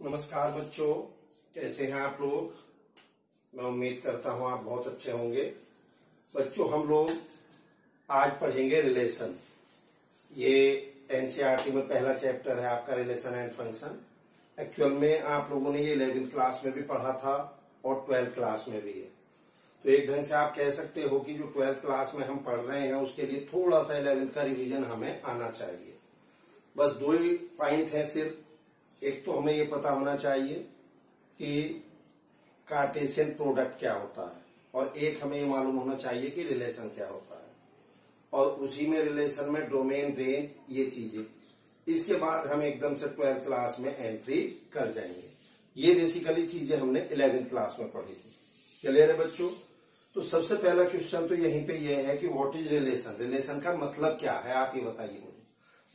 नमस्कार बच्चों, कैसे हैं आप लोग। मैं उम्मीद करता हूं आप बहुत अच्छे होंगे। बच्चों, हम लोग आज पढ़ेंगे रिलेशन। ये एनसीईआरटी में पहला चैप्टर है आपका रिलेशन एंड फंक्शन। एक्चुअल में आप लोगों ने ये 11th क्लास में भी पढ़ा था और 12th क्लास में भी है। तो एक ढंग से आप कह सकते हो कि जो 12th क्लास में हम पढ़ रहे हैं उसके लिए थोड़ा सा 11th का रिवीजन हमें आना चाहिए। बस दो ही पॉइंट है सिर्फ। एक तो हमें ये पता होना चाहिए कि कार्टेशियन प्रोडक्ट क्या होता है, और एक हमें ये मालूम होना चाहिए कि रिलेशन क्या होता है, और उसी में रिलेशन में डोमेन, रेंज, ये चीजें। इसके बाद हम एकदम से 12th क्लास में एंट्री कर जाएंगे। ये बेसिकली चीजें हमने 11th क्लास में पढ़ी थी। क्लियर है बच्चों। तो सबसे पहला क्वेश्चन तो यहीं पे ये है कि व्हाट इज रिलेशन। रिलेशन का मतलब क्या है, आप ये बताइए मुझे।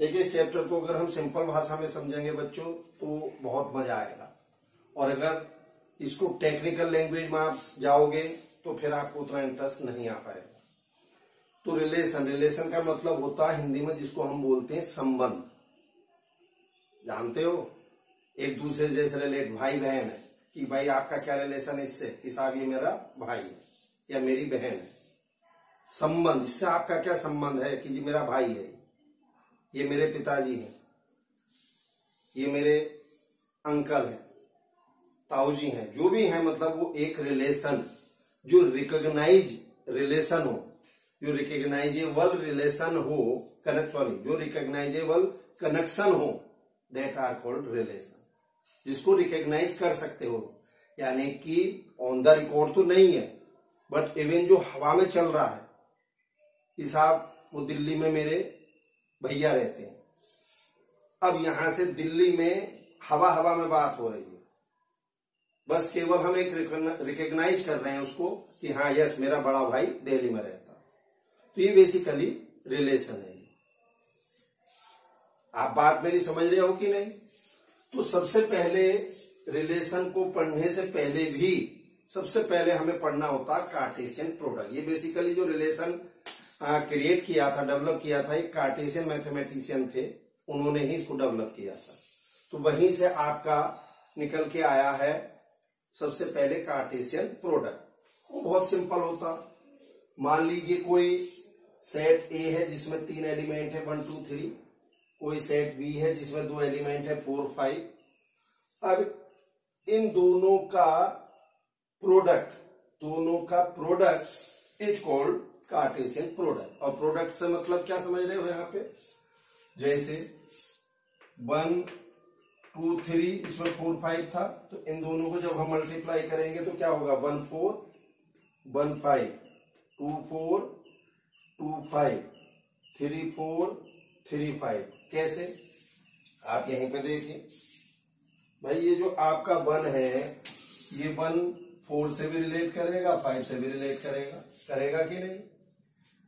देखिए, इस चैप्टर को अगर हम सिंपल भाषा में समझेंगे बच्चों तो बहुत मजा आएगा, और अगर इसको टेक्निकल लैंग्वेज में आप जाओगे तो फिर आपको उतना इंटरेस्ट नहीं आ पाएगा। तो रिलेशन का मतलब होता है हिंदी में जिसको हम बोलते हैं संबंध। जानते हो, एक दूसरे जैसे रिलेट, भाई बहन है कि भाई आपका क्या रिलेशन है इससे, कि साहब ये मेरा भाई है या मेरी बहन है। संबंध, इससे आपका क्या संबंध है, कि जी मेरा भाई है, ये मेरे पिताजी हैं, ये मेरे अंकल हैं, ताऊजी हैं, जो भी हैं, मतलब वो एक रिलेशन जो रिकॉग्नाइज रिलेशन हो, जो रिकॉग्नाइजेबल रिलेशन हो, जो रिकॉग्नाइजेबल कनेक्शन हो, दैट आर कॉल्ड रिलेशन। जिसको रिकॉग्नाइज कर सकते हो, यानी कि ऑन द रिकॉर्ड तो नहीं है, बट इवन जो हवा में चल रहा है कि साहब वो दिल्ली में मेरे भैया रहते हैं। अब यहां से दिल्ली में हवा में बात हो रही है, बस केवल हम एक रिकॉग्नाइज कर रहे हैं उसको कि हाँ यस मेरा बड़ा भाई दिल्ली में रहता। तो ये बेसिकली रिलेशन है। आप बात मेरी समझ रहे हो कि नहीं। तो सबसे पहले रिलेशन को पढ़ने से पहले भी सबसे पहले हमें पढ़ना होता कार्टेशियन प्रोडक्ट। ये बेसिकली जो रिलेशन क्रिएट किया था, डेवलप किया था, एक कार्टेशियन मैथमेटिशियन थे, उन्होंने ही इसको डेवलप किया था। तो वहीं से आपका निकल के आया है सबसे पहले कार्टेशियन प्रोडक्ट। वो बहुत सिंपल होता। मान लीजिए कोई सेट ए है जिसमें 3 एलिमेंट है 1 2 3, कोई सेट बी है जिसमें 2 एलिमेंट है 4 5। अब इन दोनों का product is called Cartesian product. और प्रोडक्ट से मतलब क्या समझ रहे हो यहाँ पे, जैसे 1 2 3 इसमें 4 5 था, तो इन दोनों को जब हम मल्टीप्लाई करेंगे तो क्या होगा, 1 4 1 5 2 4 2 5 3 4 3 5। कैसे, आप यहीं पे देखिए भाई, ये जो आपका 1 है ये 1 4 से भी रिलेट करेगा, 5 से भी रिलेट करेगा कि नहीं।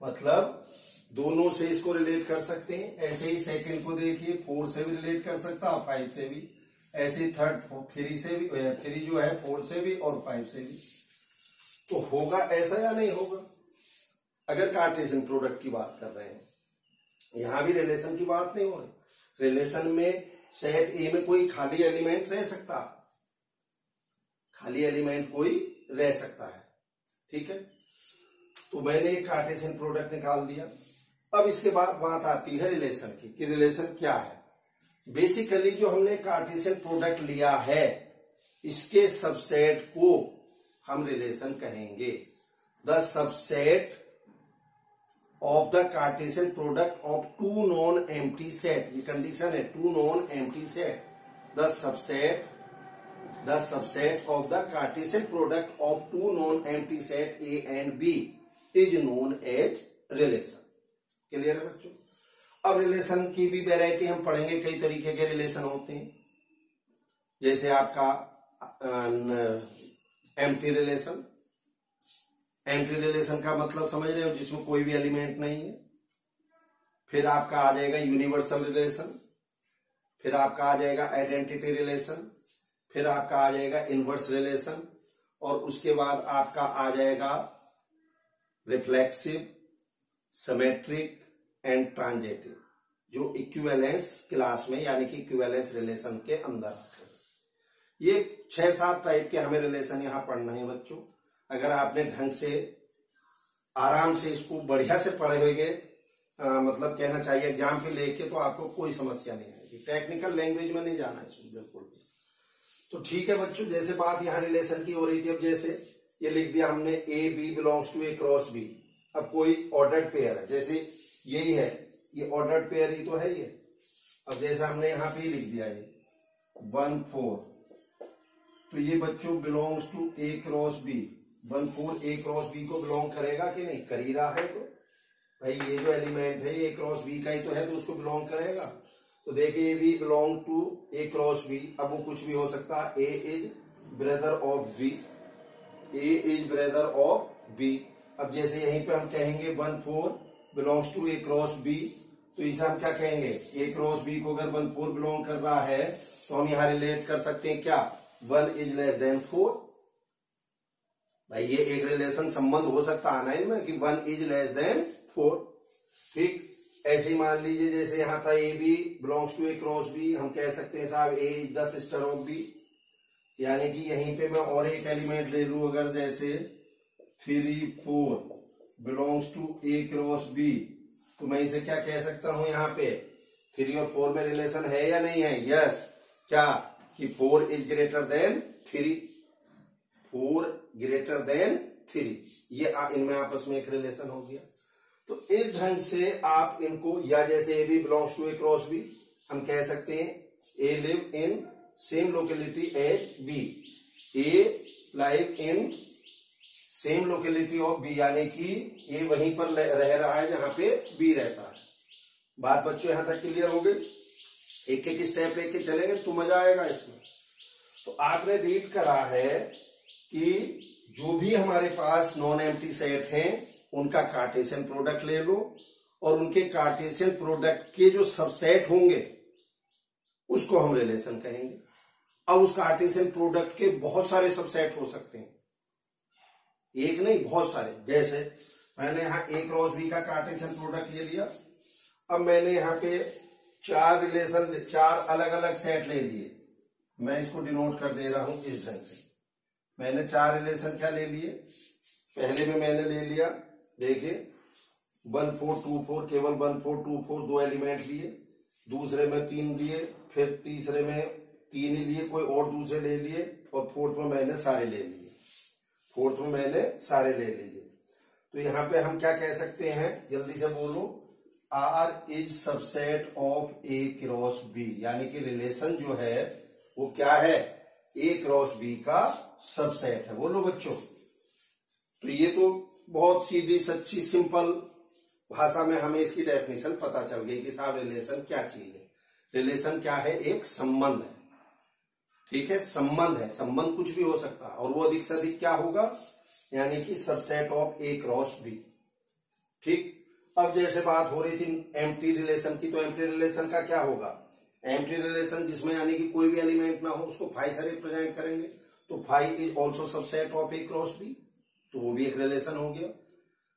मतलब दोनों से इसको रिलेट कर सकते हैं। ऐसे ही सेकंड को देखिए, 4 से भी रिलेट कर सकता है, 5 से भी। ऐसे ही थर्ड 3 से भी, 3 जो है 4 से भी और 5 से भी। तो होगा ऐसा या नहीं होगा, अगर कार्टेशियन प्रोडक्ट की बात कर रहे हैं। यहां भी रिलेशन की बात नहीं हो रही। रिलेशन में सेट ए में कोई खाली एलिमेंट रह सकता, खाली एलिमेंट कोई रह सकता है, ठीक है। तो मैंने एक कार्टेशियन प्रोडक्ट निकाल दिया। अब इसके बाद बात आती है रिलेशन की, कि रिलेशन क्या है। बेसिकली जो हमने कार्टेशियन प्रोडक्ट लिया है, इसके सबसेट को हम रिलेशन कहेंगे। The subset of the Cartesian product of 2 non empty set, ये कंडीशन है, 2 non empty set. The subset of the Cartesian product of 2 non empty set A and B is known as relation. Clear है बच्चों। अब relation की भी variety हम पढ़ेंगे, कई तरीके के रिलेशन होते हैं। जैसे आपका एम्प्टी रिलेशन। एम्प्टी रिलेशन का मतलब समझ रहे हो, जिसमें कोई भी एलिमेंट नहीं है। फिर आपका आ जाएगा यूनिवर्सल रिलेशन, फिर आपका आ जाएगा आइडेंटिटी रिलेशन, फिर आपका आ जाएगा इनवर्स रिलेशन, और उसके बाद आपका आ जाएगा रिफ्लेक्सिव, सिमेट्रिक एंड ट्रांजिटिव, जो इक्विवेलेंस क्लास में यानी कि इक्विवेलेंस रिलेशन के अंदर आते हैं। ये 6-7 टाइप के हमें रिलेशन यहाँ पढ़ना है बच्चों। अगर आपने ढंग से आराम से इसको बढ़िया से पढ़े हुए मतलब कहना चाहिए एग्जाम पे लेके, तो आपको कोई समस्या नहीं आएगी। टेक्निकल लैंग्वेज में नहीं जाना है इसमें बिल्कुल भी। तो ठीक है बच्चों, जैसे बात यहाँ रिलेशन की हो रही थी, अब जैसे ये लिख दिया हमने A B belongs to A cross B. अब कोई ऑर्डर्ड पेयर है, जैसे यही है, ये ऑर्डर्ड पेयर ही तो है ये। अब जैसे हमने यहाँ पे लिख दिया ये 1 4, तो ये बच्चों belongs to A cross B. 1 4 A cross B को बिलोंग करेगा कि नहीं? कर ही रहा है। तो भाई ये जो एलिमेंट है ये क्रॉस बी का ही तो है, तो उसको बिलोंग करेगा। तो देखिए B belong to A cross B. अब वो कुछ भी हो सकता है, A is brother of B, A is brother of B. अब जैसे यहीं पे हम कहेंगे 1 4 belongs to A cross B, तो इसे हम क्या कहेंगे? ए क्रॉस बी को अगर 1 4 बिलोंग कर रहा है तो हम यहां रिलेट कर सकते हैं क्या? 1 इज लेस देन 4। भाई ये एक रिलेशन संबंध हो सकता है ना इनमें कि 1 इज लेस देन 4। ठीक, ऐसे ही मान लीजिए जैसे यहां था A B belongs to A cross B, हम कह सकते हैं साहब A is the sister of B. यानी कि यहीं पे मैं और एक एलिमेंट ले लू, अगर जैसे 3 4 belongs to A cross B, तो मैं इसे क्या कह सकता हूं? यहाँ पे 3 और 4 में रिलेशन है या नहीं है? यस। क्या कि 4 is greater than 3, 4 greater than 3, ये इनमें आपस में एक रिलेशन हो गया। तो इस ढंग से आप इनको, या जैसे A B belongs to A cross B, हम कह सकते हैं A live in same locality as B, A live in same locality of B, यानी कि ए वहीं पर रह रहा है जहां पे बी रहता है। बात बच्चों यहां तक क्लियर हो गई? एक एक स्टेप लेके चलेंगे तो मजा आएगा इसमें। तो आपने रीड करा है कि जो भी हमारे पास नॉन एम्प्टी सेट हैं उनका कार्टेशियन प्रोडक्ट ले लो, और उनके कार्टेशियन प्रोडक्ट के जो सबसेट होंगे उसको हम रिलेशन कहेंगे। अब उस कार्टेशियन प्रोडक्ट के बहुत सारे सबसेट हो सकते हैं, एक नहीं बहुत सारे। जैसे मैंने यहां ए क्रॉस बी का कार्टेशियन प्रोडक्ट ले लिया, अब मैंने यहाँ पे 4 रिलेशन, 4 अलग अलग सेट ले लिए। मैं इसको डिनोट कर दे रहा हूं इस ढंग से। मैंने 4 रिलेशन क्या ले लिए? पहले में मैंने ले लिया, देखिए 1 4 2 4, केवल 1 4 2 4 2 एलिमेंट लिए। दूसरे में 3 लिए, फिर तीसरे में 3 ही लिए, कोई और दूसरे ले लिए, और फोर्थ में मैंने सारे ले लिए। फोर्थ में मैंने सारे ले लीजिए। तो यहां पे हम क्या कह सकते हैं? जल्दी से बोलो। R is subset of A cross B, यानी कि रिलेशन जो है वो क्या है? ए क्रॉस बी का सबसेट है। बोलो बच्चों। तो ये तो बहुत सीधी सच्ची सिंपल भाषा में हमें इसकी डेफिनेशन पता चल गई कि साहब रिलेशन क्या चीज है। रिलेशन क्या है? एक संबंध है। ठीक है, संबंध है। संबंध कुछ भी हो सकता है, और वो अधिक से अधिक क्या होगा? यानी कि subset of A cross B. ठीक, अब जैसे बात हो रही थी एम्प्टी रिलेशन की, तो एम्प्टी रिलेशन का क्या होगा? एम्प्टी रिलेशन जिसमें यानी कि कोई भी एलिमेंट ना हो उसको फाई से रिप्रेजेंट करेंगे, तो phi is also subset of A cross B, तो वो भी एक रिलेशन हो गया।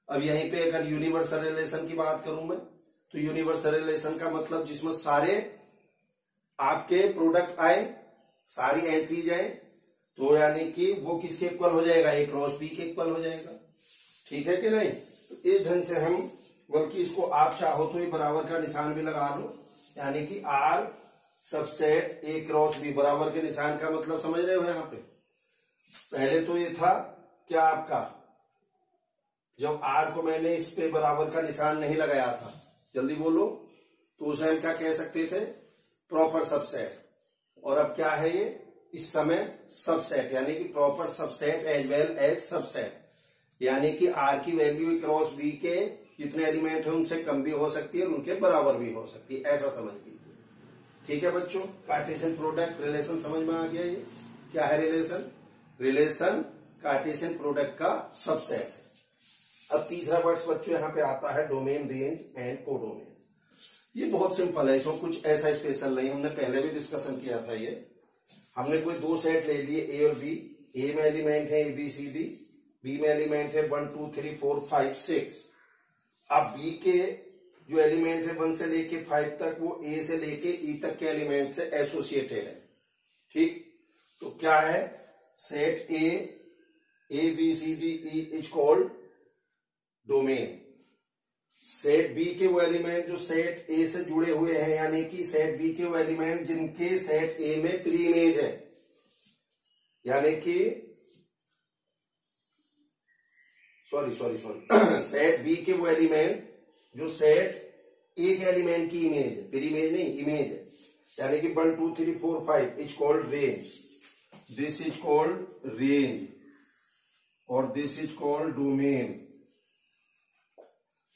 अब यहीं पे अगर यूनिवर्सल रिलेशन की बात करूं मैं, तो यूनिवर्सल रिलेशन का मतलब जिसमें सारे आपके प्रोडक्ट आए, सारी एंट्रीज आए, तो यानी कि वो किसके इक्वल हो जाएगा? ए क्रॉस बी के इक्वल हो जाएगा। ठीक है कि नहीं? तो इस ढंग से हम, बल्कि इसको आप चाहो तो ये बराबर का निशान भी लगा लो, यानी कि R subset A cross B. बराबर के निशान का मतलब समझ रहे हो यहाँ पे? पहले तो ये था क्या आपका, जब आर को मैंने इस पे बराबर का निशान नहीं लगाया था, जल्दी बोलो, तो उसे हम क्या कह सकते थे? Proper subset. और अब क्या है ये? इस समय सबसेट, यानी कि proper subset as well as subset, यानी कि आर की वैल्यू क्रॉस बी के जितने एलिमेंट है उनसे कम भी हो सकती है और उनके बराबर भी हो सकती है, ऐसा समझ लीजिए। ठीक है बच्चों, कार्टेशियन प्रोडक्ट रिलेशन समझ में आ गया। ये क्या है रिलेशन? रिलेशन कार्टेशियन प्रोडक्ट का सबसेट है। अब तीसरा वर्ड बच्चों यहाँ पे आता है डोमेन, रेंज एंड कोडोमेन। ये बहुत सिंपल है, इसमें कुछ ऐसा स्पेशल नहीं, हमने पहले भी डिस्कशन किया था। ये हमने कोई 2 सेट ले लिए ए और बी। ए में एलिमेंट है A B C D, B में एलिमेंट है 1 2 3 4 5 6। अब बी के जो एलिमेंट है 1 से लेके 5 तक, वो ए से लेके ई तक के एलिमेंट से एसोसिएटेड है। ठीक, तो क्या है, set A B C D E is called domain. Set B के वो एलिमेंट जो सेट ए से जुड़े हुए हैं, यानी कि सेट बी के वो एलिमेंट जिनके सेट ए में प्री इमेज है, यानी कि सॉरी सेट बी के वो एलिमेंट जो सेट ए के एलिमेंट की इमेज है, प्री इमेज नहीं इमेज है, यानी कि 1 2 3 4 5 is called range, this is called range और दिस इज कॉल्ड डोमेन।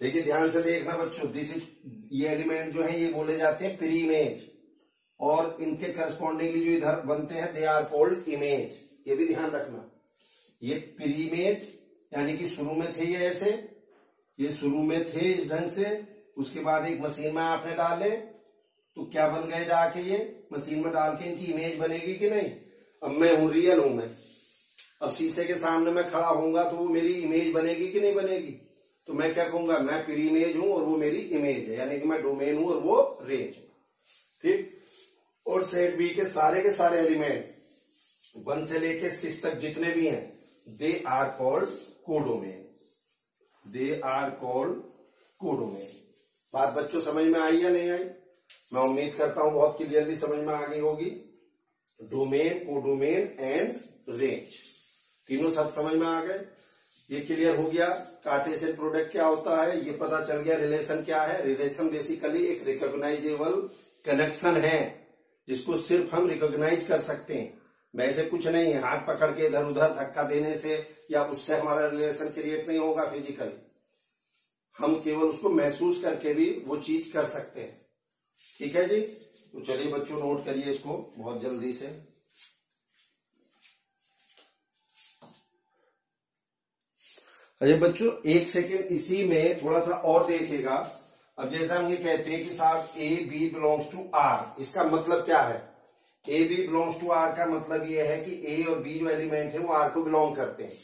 देखिए ध्यान से देखना बच्चों, दिस इज, ये एलिमेंट जो है ये बोले जाते हैं प्री इमेज, और इनके करस्पॉन्डिंगली जो इधर बनते हैं दे आर कॉल्ड इमेज। ये भी ध्यान रखना, ये प्री इमेज यानी कि शुरू में थे ये ऐसे, ये शुरू में थे इस ढंग से, उसके बाद एक मशीन में आपने डाले तो क्या बन गए, जाके ये मशीन में डाल के इनकी इमेज बनेगी कि नहीं। अब मैं हूं, रियल हूं मैं, अब शीशे के सामने मैं खड़ा होऊंगा तो वो मेरी इमेज बनेगी कि नहीं बनेगी, तो मैं क्या कहूंगा, मैं प्री इमेज हूं और वो मेरी इमेज है, यानी कि मैं डोमेन हूं और वो रेंज है। ठीक, और सेट बी के सारे एलिमेंट 1 से लेके 6 तक जितने भी हैं, they are called codomain, they are called codomain. बात बच्चों समझ में आई या नहीं आई? मैं उम्मीद करता हूं बहुत क्लियरली समझ में आ गई होगी। डोमेन, कोडोमेन एंड रेंज, तीनों सब समझ में आ गए। ये क्लियर हो गया कार्टेशियन प्रोडक्ट क्या होता है, ये पता चल गया रिलेशन क्या है। रिलेशन बेसिकली एक रिकॉग्नाइजेबल कनेक्शन है जिसको सिर्फ हम रिकॉग्नाइज कर सकते हैं, वैसे कुछ नहीं है, हाथ पकड़ के इधर उधर धक्का देने से या उससे हमारा रिलेशन क्रिएट नहीं होगा फिजिकली, हम केवल उसको महसूस करके भी वो चीज कर सकते हैं। ठीक है जी, तो चलिए बच्चों नोट करिए इसको बहुत जल्दी से। अरे बच्चों एक सेकेंड इसी में थोड़ा सा और देखिएगा। अब जैसा हम ये कहते हैं कि साहब A B belongs to R, इसका मतलब क्या है, A B belongs to R का मतलब ये है कि ए और बी जो एलिमेंट है वो आर को बिलोंग करते हैं।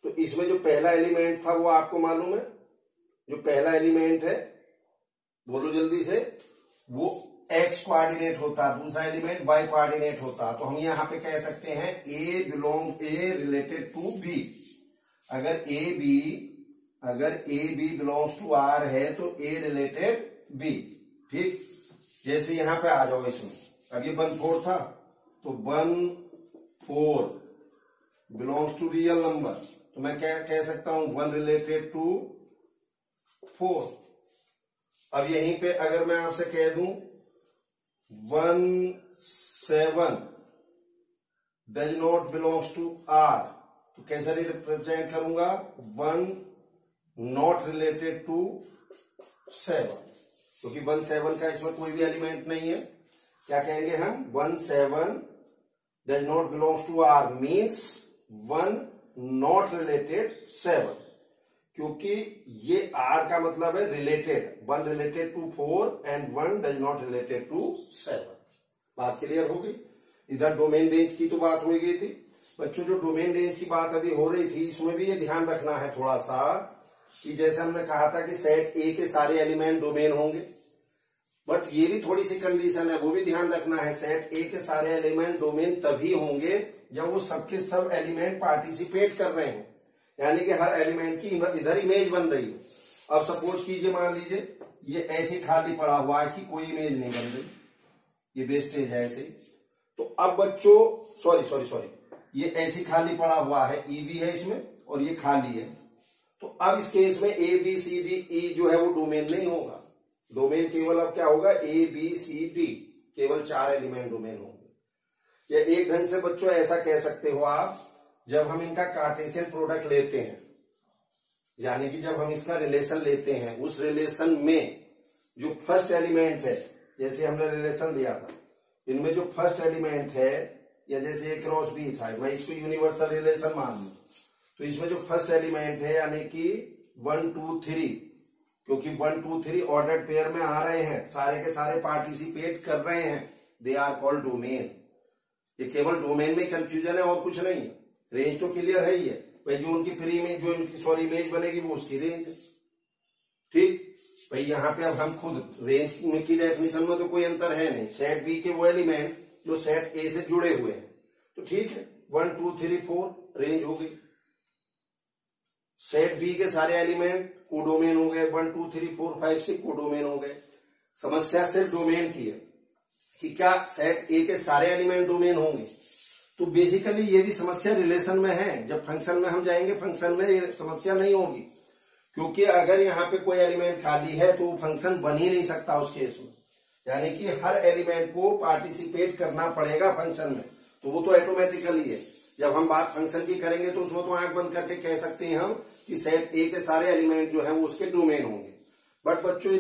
तो इसमें जो पहला एलिमेंट था वो आपको मालूम है, जो पहला एलिमेंट है बोलो जल्दी से, वो एक्स कोऑर्डिनेट होता, दूसरा एलिमेंट वाई कोऑर्डिनेट होता। तो हम यहाँ पे कह सकते हैं ए रिलेटेड टू बी। अगर A B belongs to R है तो ए रिलेटेड बी। ठीक, जैसे यहां पे आ जाओ इसमें, अब ये 1 4 था तो 1 4 बिलोंग्स टू रियल नंबर, तो मैं क्या कह सकता हूं, 1 रिलेटेड टू 4। अब यहीं पे अगर मैं आपसे कह दूं 1 7 does not belongs to R, तो कैसे रिप्रेजेंट करूंगा, 1 नॉट रिलेटेड टू 7, क्योंकि 1 7 का इसमें कोई भी एलिमेंट नहीं है। क्या कहेंगे हम, 1 7 does not belongs to R means 1 not related 7, क्योंकि ये आर का मतलब है related, 1 related to 4 and 1 does not related to 7। बात क्लियर होगी। इधर डोमेन रेंज की तो बात हो गई थी बच्चों, जो डोमेन रेंज की बात अभी हो रही थी इसमें भी ये ध्यान रखना है थोड़ा सा कि जैसे हमने कहा था कि सेट ए के सारे एलिमेंट डोमेन होंगे, बट ये भी थोड़ी सी कंडीशन है, वो भी ध्यान रखना है। सेट ए के सारे एलिमेंट डोमेन तभी होंगे जब वो सबके सब एलिमेंट पार्टिसिपेट कर रहे हैं, यानी कि हर एलिमेंट की इधर इमेज बन रही हो। अब सपोज कीजिए, मान लीजिए ये ऐसे खाली पड़ा हुआ, इसकी कोई इमेज नहीं बन रही, ये वेस्टेज है ऐसे। तो अब बच्चों सॉरी ये ऐसे खाली पड़ा हुआ है, ई भी है इसमें और ये खाली है। तो अब इस केस में ए बी सी डी ई जो है वो डोमेन नहीं होगा, डोमेन केवल अब क्या होगा, ए बी सी डी, केवल 4 एलिमेंट डोमेन होंगे। या एक ढंग से बच्चों ऐसा कह सकते हो आप, जब हम इनका कार्टेशियन प्रोडक्ट लेते हैं, यानी कि जब हम इसका रिलेशन लेते हैं, उस रिलेशन में जो फर्स्ट एलिमेंट है, जैसे हमने रिलेशन दिया था, इनमें जो फर्स्ट एलिमेंट है, या जैसे ए क्रॉस बी था, मैं इसको यूनिवर्सल रिलेशन मान लू, तो इसमें जो फर्स्ट एलिमेंट है यानी कि 1 2 3, क्योंकि 1 2 3 ऑर्डर्ड पेयर में आ रहे हैं, सारे के सारे पार्टिसिपेट कर रहे हैं, दे आर कॉल्ड डोमेन। ये केवल डोमेन में कंफ्यूजन है और कुछ नहीं है। रेंज तो क्लियर है ही है भाई, जो उनकी फ्री इमेज, जो इनकी इमेज बनेगी वो उसकी रेंज है। ठीक भाई, यहाँ पे अब हम खुद रेंज की डेफिनेशन में तो कोई अंतर है नहीं। सेट बी के वो एलिमेंट जो सेट ए से जुड़े हुए हैं, तो ठीक है, 1 2 3 4 रेंज हो गई। सेट बी के सारे एलिमेंट कोडोमेन हो गए, 1 2 3 4 5 6 कोडोमेन हो गए। समस्या सिर्फ डोमेन की है कि क्या सेट ए के सारे एलिमेंट डोमेन होंगे। तो बेसिकली ये भी समस्या रिलेशन में है। जब फंक्शन में हम जाएंगे, फंक्शन में ये समस्या नहीं होगी, क्योंकि अगर यहाँ पे कोई एलिमेंट खाली है तो फंक्शन बन ही नहीं सकता उस केस में। यानी कि हर एलिमेंट को पार्टिसिपेट करना पड़ेगा फंक्शन में, तो वो तो ऑटोमेटिकली है। जब हम बात फंक्शन की करेंगे तो उसमें तो आंख बंद करके कह सकते हैं हम कि सेट ए के सारे एलिमेंट जो है वो उसके डोमेन होंगे। बट बच्चों,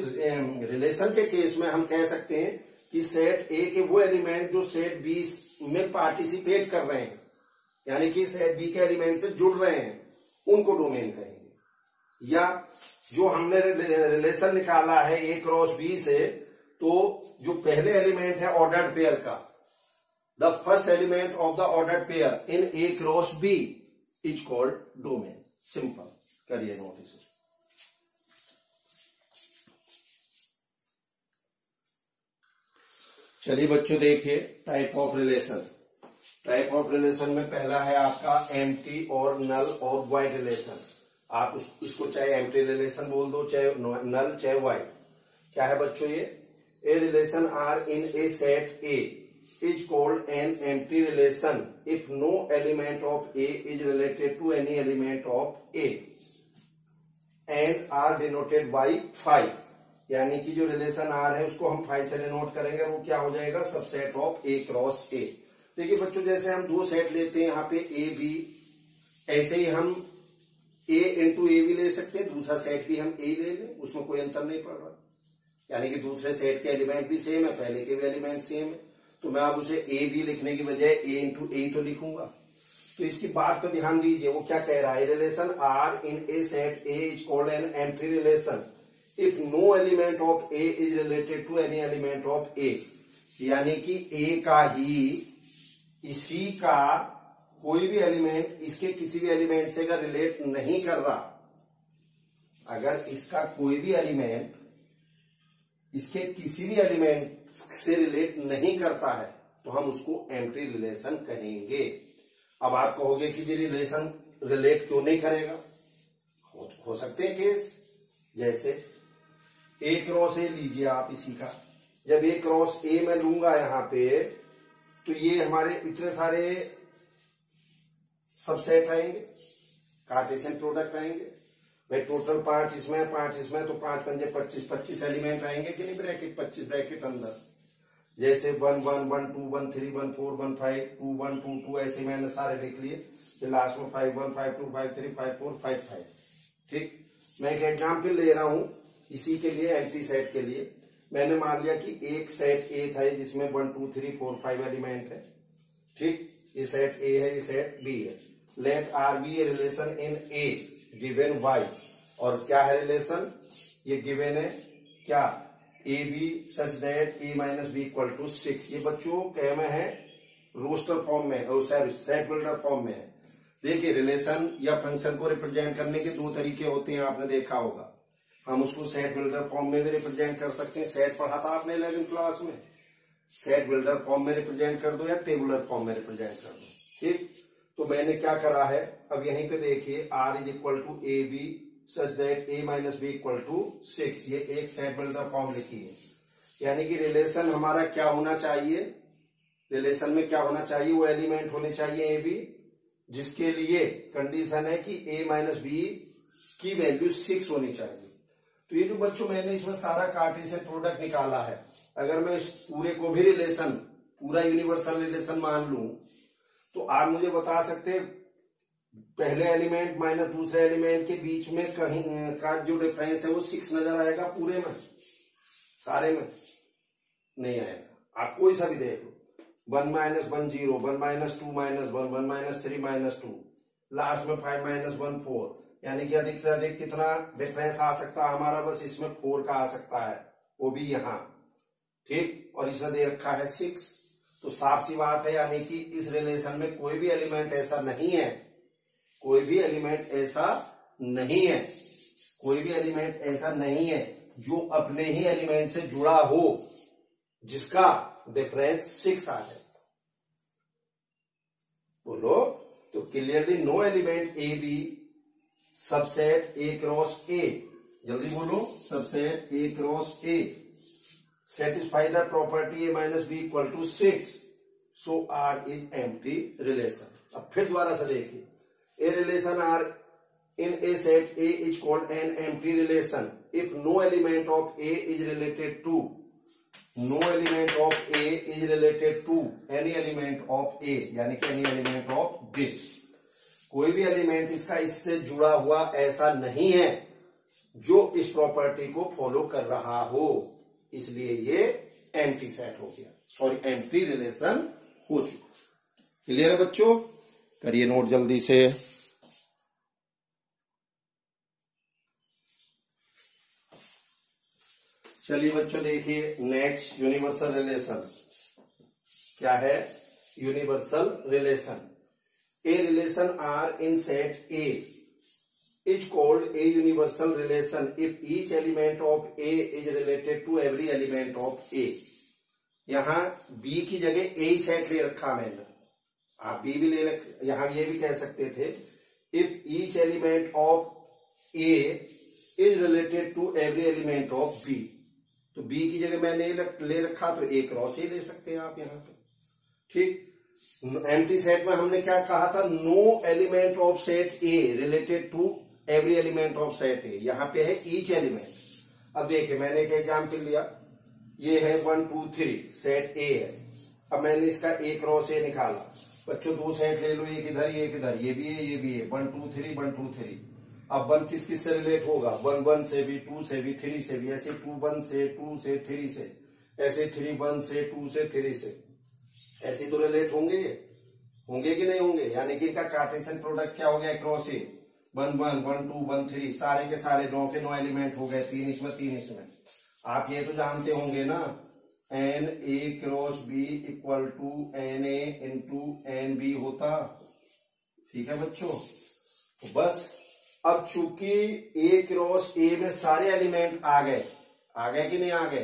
रिलेशन के केस में हम कह सकते हैं कि सेट ए के वो एलिमेंट जो सेट बी में पार्टिसिपेट कर रहे हैं, यानी कि सेट बी के एलिमेंट से जुड़ रहे हैं, उनको डोमेन कहेंगे। या जो हमने रिलेशन निकाला है ए क्रॉस बी से, तो जो पहले एलिमेंट है ऑर्डर्ड पेयर का, the first element of the ordered pair in A cross B is called domain. Simple करिए नोटिस। चलिए बच्चों देखिए type of relation. Type of relation में पहला है आपका एम्प्टी और नल और वाइड रिलेशन। आप इसको चाहे एम्प्टी रिलेशन बोल दो, चाहे नल, चाहे वाइड। क्या है बच्चों ये? A relation R in a set A is called an empty relation if no element of A is related to any element of A and R denoted by 5। यानी कि जो रिलेशन आर है उसको हम 5 से डिनोट करेंगे, वो क्या हो जाएगा? सबसेट ऑफ ए क्रॉस ए। देखिए बच्चों, जैसे हम दो सेट लेते हैं यहाँ पे ए बी, ऐसे ही हम ए इंटू ए भी ले सकते हैं, दूसरा सेट भी हम ए ले लें, उसमें कोई अंतर नहीं पड़ रहा। यानी कि दूसरे सेट के एलिमेंट भी सेम है, पहले के भी एलिमेंट सेम है, तो मैं अब उसे ए बी लिखने की बजाय ए इंटू ए तो लिखूंगा। तो इसकी बात पर ध्यान दीजिए, वो क्या कह रहा है? Relation R in a set A is called an empty relation if no element of A is related to any element of A. यानी कि ए का ही इसी का कोई भी एलिमेंट इसके किसी भी एलिमेंट से अगर रिलेट नहीं कर रहा, अगर इसका कोई भी एलिमेंट इसके किसी भी एलिमेंट से रिलेट नहीं करता है तो हम उसको एम्प्टी रिलेशन कहेंगे। अब आप कहोगे कि ये रिलेशन रिलेट क्यों नहीं करेगा? हो सकते हैं केस, जैसे ए क्रॉस ए लीजिए आप इसी का। जब ए क्रॉस ए में लूंगा यहाँ पे, तो ये हमारे इतने सारे सबसेट आएंगे, कार्टेशियन प्रोडक्ट आएंगे भाई। टोटल 5 इसमें 5 इसमें, तो 5 पंजे 25, 25 एलिमेंट आएंगे कि नहीं? ब्रैकेट 25 ब्रैकेट अंदर, जैसे 1 1 1 2 1 3 1 4 1 5 2 1 2 2, ऐसे मैंने सारे लिख लिए। फिर लास्ट में 5 1 5 2 5 3 5 4 5 5। ठीक, मैं एक एग्जाम्पल ले रहा हूं इसी के लिए, एम्प्टी सेट के लिए। मैंने मान लिया कि एक सेट ए था जिसमें 1 2 3 4 5 एलिमेंट है। ठीक, ये सेट ए है, ये सेट बी है। Let R be a relation in A given by. और क्या है रिलेशन? ये गिवन है क्या? A B such that A minus B equal to 6। ये बच्चों क्या में है? रोस्टर फॉर्म में, सॉरी सेट बिल्डर फॉर्म में है। देखिए, रिलेशन या फंक्शन को रिप्रेजेंट करने के दो तरीके होते हैं, आपने देखा होगा। हम उसको सेट बिल्डर फॉर्म में भी रिप्रेजेंट कर सकते हैं। सेट पढ़ा था आपने 11th क्लास में। सेट बिल्डर फॉर्म में रिप्रेजेंट कर दो या टेबुलर फॉर्म में रिप्रेजेंट कर दो। ठीक, तो मैंने क्या करा है, अब यहीं पे देखिए, R is equal to A B such that A minus B equal to 6। ये एक सेट बिल्डर फॉर्म लिखी है। यानी कि रिलेशन हमारा क्या होना चाहिए? रिलेशन में क्या होना चाहिए? वो एलिमेंट होने चाहिए ए बी जिसके लिए कंडीशन है कि ए माइनस बी की वैल्यू 6 होनी चाहिए। तो ये जो बच्चों मैंने इसमें सारा कार्टेशियन प्रोडक्ट निकाला है, अगर मैं इस पूरे को भी रिलेशन, पूरा यूनिवर्सल रिलेशन मान लूं, तो आप मुझे बता सकते हैं पहले एलिमेंट माइनस दूसरे एलिमेंट के बीच में कहीं का जो डिफरेंस है वो 6 नजर आएगा? पूरे में, सारे में नहीं आएगा। आप कोई सा भी देख लो, 1 minus 1 0, 1 minus 2 minus 1, 1 minus 3 minus 2, last में 5 माइनस 1 4। यानी कि अधिक से अधिक कितना डिफरेंस आ सकता है हमारा? बस इसमें 4 का आ सकता है, वो भी यहां। ठीक, और इसने दे रखा है 6। तो साफ सी बात है, यानी कि इस रिलेशन में कोई भी एलिमेंट ऐसा नहीं है, कोई भी एलिमेंट ऐसा नहीं है, कोई भी एलिमेंट ऐसा नहीं है जो अपने ही एलिमेंट से जुड़ा हो जिसका डिफरेंस 6 आ जाए। बोलो। तो clearly no element A B subset A cross A, जल्दी बोलो, subset A cross A satisfy the property a minus b equal to 6, so R is empty relation। अब फिर दोबारा से देखिए, a relation R in a set A is called an empty relation if no element of A is related to, no element of A is related to any element of A, यानी कि any element of this, कोई भी element इसका इससे जुड़ा हुआ ऐसा नहीं है जो इस प्रॉपर्टी को फॉलो कर रहा हो, इसलिए ये एम्प्टी सेट हो गया, सॉरी एम्प्टी रिलेशन हो चुका। क्लियर है बच्चों? करिए नोट जल्दी से। चलिए बच्चों देखिए नेक्स्ट यूनिवर्सल रिलेशन क्या है। Universal relation, a relation R in set A is called a universal relation if each element of A is related to every element of A। यहां B की जगह A सेट ले रखा मैंने, आप B भी ले यहां ये भी कह सकते थे if each element of A is related to every element of B, तो B की जगह मैंने ले रखा तो A क्रॉस A ले सकते हैं आप यहां पे। ठीक, एम्प्टी सेट में हमने क्या कहा था, no element of set A related to every element of set A, यहां पे है ईच एलिमेंट। अब देखिए मैंने एक एग्जाम्पल लिया, ये है 1 2 3 सेट ए है, अब मैंने इसका ए क्रॉस ए निकाला। बच्चों दो सेट ले लो, एक इधर एक इधर, ये भी है ये भी है, 1 2 3 1 2 3। अब 1 किस किस से रिलेट होगा, 1 1 से भी, 2 से भी, 3 से भी, ऐसे 2 1 से, 2 से, 3 से, ऐसे 3 1 से, 2 से, 3 से, ऐसे तो रिलेट होंगे कि नहीं होंगे, यानी कि इनका कार्टेशियन प्रोडक्ट क्या हो गया, क्रॉस ए, 1 1 1 2 1 3, सारे के सारे 9 के 9 एलिमेंट हो गए, 3 इसमें 3 इसमें। आप ये तो जानते होंगे ना, n A cross B equal to n A into n B होता। ठीक है बच्चों, तो बस अब चूंकि ए क्रॉस ए में सारे एलिमेंट आ गए कि नहीं आ गए,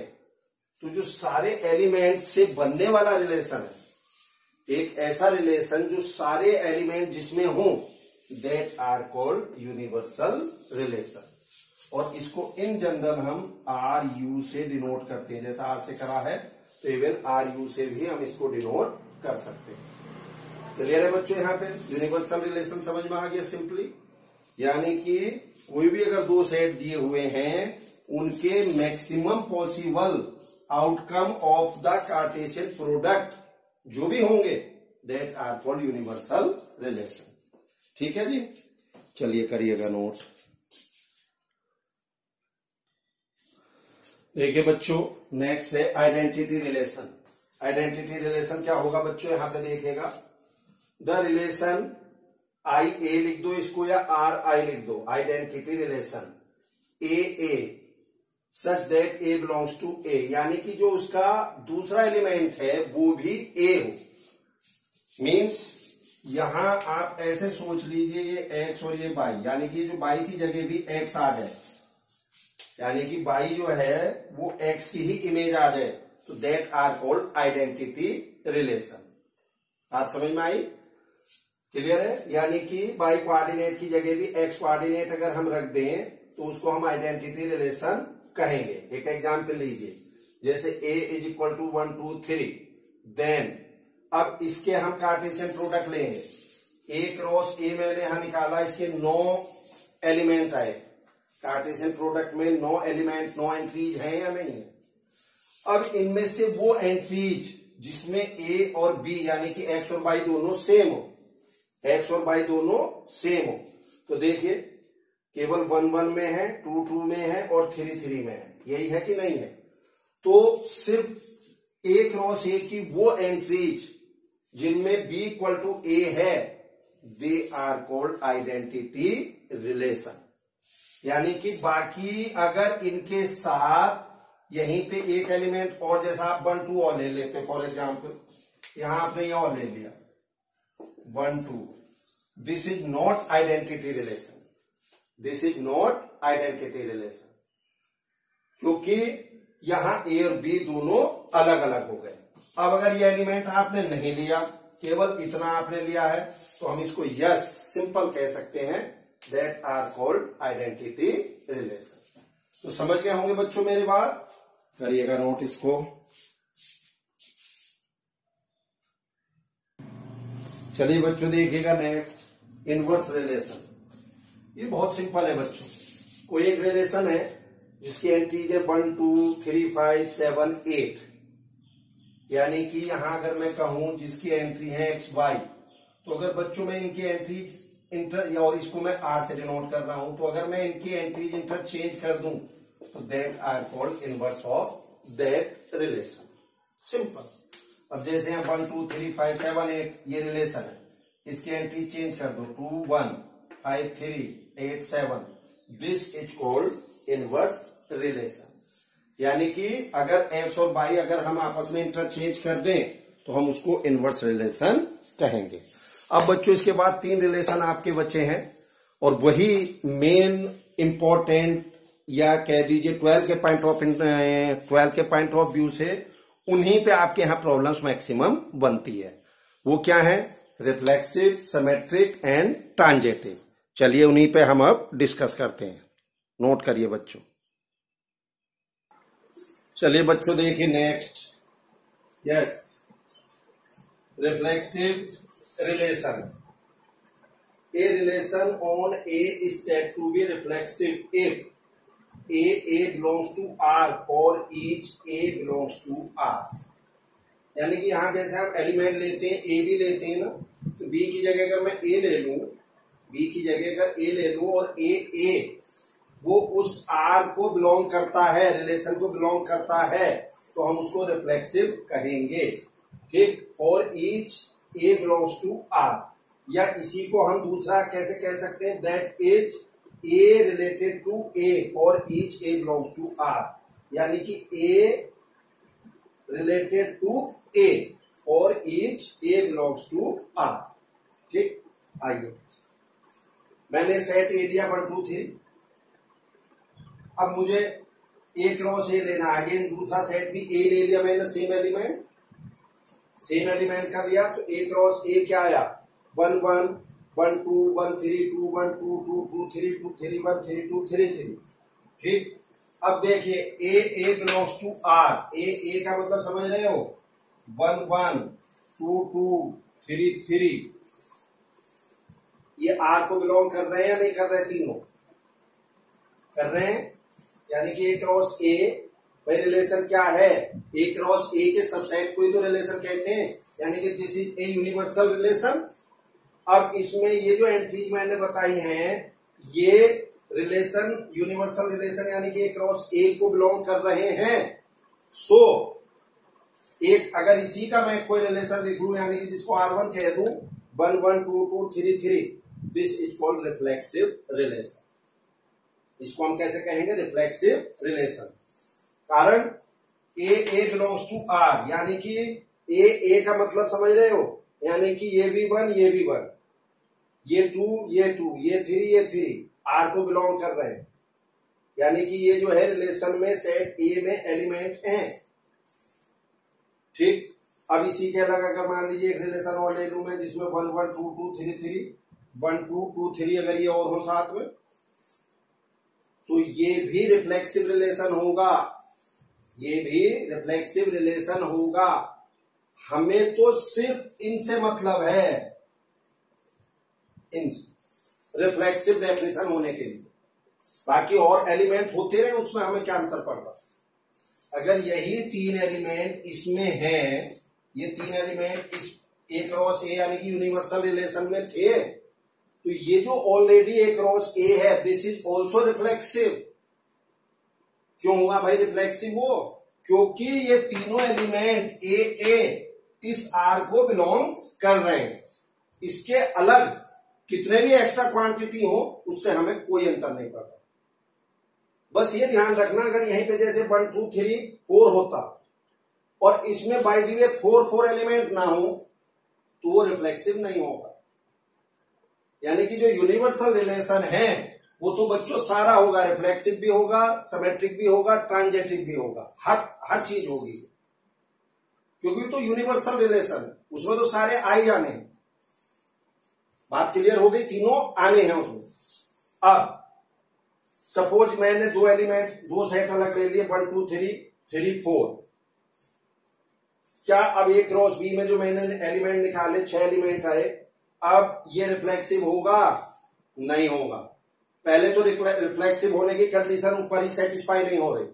तो जो सारे एलिमेंट से बनने वाला रिलेशन है, एक ऐसा रिलेशन जो सारे एलिमेंट जिसमें हो, that are called universal relation, और इसको इन जनरल हम आर यू से डिनोट करते हैं, जैसा आर से करा है तो इवन आर यू से भी हम इसको डिनोट कर सकते हैं। क्लियर है बच्चों? यहाँ पे यूनिवर्सल रिलेशन समझ में आ गया सिंपली, यानी कि कोई भी अगर दो सेट दिए हुए हैं, उनके maximum possible outcome of the Cartesian product जो भी होंगे, that are called universal relation. ठीक है जी, चलिए करिएगा नोट। देखिए बच्चों नेक्स्ट है आइडेंटिटी रिलेशन। आइडेंटिटी रिलेशन क्या होगा बच्चों, यहां पे देखिएगा, द रिलेशन आई ए लिख दो इसको या आर आई लिख दो, identity relation A such that A belongs to A, यानी कि जो उसका दूसरा एलिमेंट है वो भी ए हो। मीन्स यहां आप ऐसे सोच लीजिए, ये एक्स और ये बाई, यानी कि जो बाई की जगह भी एक्स आ जाए, यानी कि बाई जो है वो एक्स की ही इमेज आ जाए, तो that are called identity relation. बात समझ में आई? क्लियर है? यानी कि बाई कोऑर्डिनेट की जगह भी एक्स कोऑर्डिनेट अगर हम रख दें तो उसको हम आइडेंटिटी रिलेशन कहेंगे। एक एग्जाम्पल लीजिए, जैसे a is equal to 1 2 3, then अब इसके हम कार्टेशियन प्रोडक्ट लेंगे, ए क्रॉस ए मैंने यहां निकाला, इसके 9 एलिमेंट आए, कार्टेशियन प्रोडक्ट में 9 एलिमेंट 9 एंट्रीज हैं या नहीं है। अब इनमें से वो एंट्रीज जिसमें ए और बी यानी कि एक्स और वाई दोनों सेम हो, एक्स और वाई दोनों सेम हो, तो देखिए केवल 1 1 में है, 2 2 में है और 3 3 में है, यही है कि नहीं है। तो सिर्फ ए क्रॉस ए की वो एंट्रीज जिनमें बी इक्वल टू ए है, they are called identity relation. यानी कि बाकी अगर इनके साथ यहीं पे एक एलिमेंट और, जैसा आप 1 2 और ले लेते फॉर एग्जाम्पल, यहां आपने ये और ले लिया 1 2, this is not identity relation, this is not identity relation, क्योंकि यहां ए और बी दोनों अलग अलग हो गए। अब अगर ये एलिमेंट आपने नहीं लिया, केवल इतना आपने लिया है तो हम इसको यस सिंपल कह सकते हैं, that are called identity relation. तो समझ गए होंगे बच्चों मेरी बात, करिएगा नोट इसको। चलिए बच्चों देखिएगा नेक्स्ट, इनवर्स रिलेशन। ये बहुत सिंपल है बच्चों। कोई एक रिलेशन है जिसकी एंट्रीज है 1 2 3 5 7 8, यानी कि यहां अगर मैं कहूं जिसकी एंट्री है एक्स वाई, तो अगर बच्चों में इनकी एंट्रीज इंटर, और इसको मैं आर से डिनोट कर रहा हूं, तो अगर मैं इनकी एंट्रीज इंटरचेंज कर दूं तो that are called inverse of that relation. Simple. अब जैसे हम 1 2 3 5 7 8 ये रिलेशन है, इसकी एंट्री चेंज कर दो 2 1 5 3 8 7, this is called inverse relation. यानी कि अगर एक्स और वाई अगर हम आपस में इंटरचेंज कर दें तो हम उसको इनवर्स रिलेशन कहेंगे। अब बच्चों इसके बाद 3 रिलेशन आपके बचे हैं, और वही मेन इंपॉर्टेंट या कह दीजिए 12 के पॉइंट ऑफ व्यू से उन्हीं पे आपके यहां प्रॉब्लम्स मैक्सिमम बनती है। वो क्या है? Reflexive, symmetric and transitive. चलिए उन्हीं पे हम अब डिस्कस करते हैं, नोट करिए बच्चों। चलिए बच्चों देखिए next, yes, reflexive relation. A relation on A is said to be reflexive if A belongs to R और each A belongs to R. यानी कि यहां जैसे हम एलिमेंट लेते हैं, ए भी लेते हैं ना, तो बी की जगह अगर मैं ए ले लूं, बी की जगह अगर ए ले लूं और ए वो उस आर को बिलोंग करता है, रिलेशन को बिलोंग करता है, तो हम उसको रिफ्लेक्सिव कहेंगे। ठीक, और each A belongs to R, या इसी को हम दूसरा कैसे कह सकते हैं, that is A related to A और each A belongs to R. यानी कि ए रिलेटेड टू ए और each A belongs to R. ठीक, आइए मैंने सेट ए लिया 1 2 3, अब मुझे ए क्रॉस ए लेना है, अगेन दूसरा सेट भी ए ले लिया मैंने, सेम एलिमेंट का लिया, तो ए क्रॉस ए क्या आया, 1 1 1 2 1 3 2 1 2 2 2 3 2 3 1 3 2 3 3। ठीक, अब देखिए ए बिलोंग्स टू आर, ए का मतलब समझ रहे हो, 1 1 2 2 3 3, ये आर को बिलोंग कर रहे हैं या नहीं कर रहे? तीनों कर रहे हैं। यानी कि ए क्रॉस ए, भाई रिलेशन क्या है, ए क्रॉस ए के सबसेट को ही तो रिलेशन कहते हैं, यानी कि this is a universal relation. अब इसमें ये जो एंट्रीज मैंने बताई हैं, ये रिलेशन यूनिवर्सल रिलेशन यानी कि ए क्रॉस ए को बिलोंग कर रहे हैं। सो एक अगर इसी का मैं कोई रिलेशन लिख लूं, यानी कि जिसको R1 कह दूं, 1 1 2 2 3 3, this is called reflexive relation. इसको हम कैसे कहेंगे? Reflexive relation. कारण ए बिलोंग्स टू आर, यानी कि ए का मतलब समझ रहे हो, यानी कि ये भी 1 ये भी 1, ये 2 ये 2 ये 3 ये 3, आर को बिलोंग कर रहे हैं। यानी कि ये जो है रिलेशन में सेट ए में एलिमेंट हैं। ठीक, अब इसी के अलग अगर मान लीजिए एक रिलेशन और ले लूं मैं, जिसमें 1 1 2 2 3 3 1 2 2 3, अगर ये और हो साथ में, तो ये भी रिफ्लेक्सिव रिलेशन होगा, ये भी रिफ्लेक्सिव रिलेशन होगा। हमें तो सिर्फ इनसे मतलब है, इनसे रिफ्लेक्सिव डेफिनेशन होने के लिए, बाकी और एलिमेंट होते रहे उसमें हमें क्या अंतर पड़ रहा। अगर यही 3 एलिमेंट इसमें हैं, ये 3 एलिमेंट इस ए क्रॉस ए यानी कि यूनिवर्सल रिलेशन में थे, तो ये जो ऑलरेडी ए क्रॉस ए है, दिस इज ऑल्सो रिफ्लेक्सिव। क्यों हुआ भाई रिफ्लेक्सिव? वो क्योंकि ये तीनों एलिमेंट ए इस आर को बिलोंग कर रहे हैं। इसके अलग कितने भी एक्स्ट्रा क्वांटिटी हो, उससे हमें कोई अंतर नहीं पड़ता। बस ये ध्यान रखना, अगर यहीं पे जैसे 1 2 3 4 होता और इसमें बाय द वे 4 एलिमेंट ना हो, तो वो रिफ्लेक्सिव नहीं होगा। यानी कि जो यूनिवर्सल रिलेशन है वो तो बच्चों सारा होगा, रिफ्लेक्सिव भी होगा, सिमेट्रिक भी होगा, ट्रांजिटिव भी होगा, हर चीज होगी। क्योंकि तो यूनिवर्सल रिलेशन है, उसमें तो सारे आ ही जाने हैं। बात क्लियर हो गई, तीनों आने हैं उसमें। अब सपोज मैंने दो एलिमेंट, दो सेट अलग ले लिए, 1 2 3 3 4। क्या अब ए क्रॉस बी में जो मैंने एलिमेंट निकाले 6 एलिमेंट आए, अब ये रिफ्लेक्सिव होगा? नहीं होगा। पहले तो रिफ्लेक्सिव होने की कंडीशन ऊपर ही सेटिस्फाई नहीं हो रही।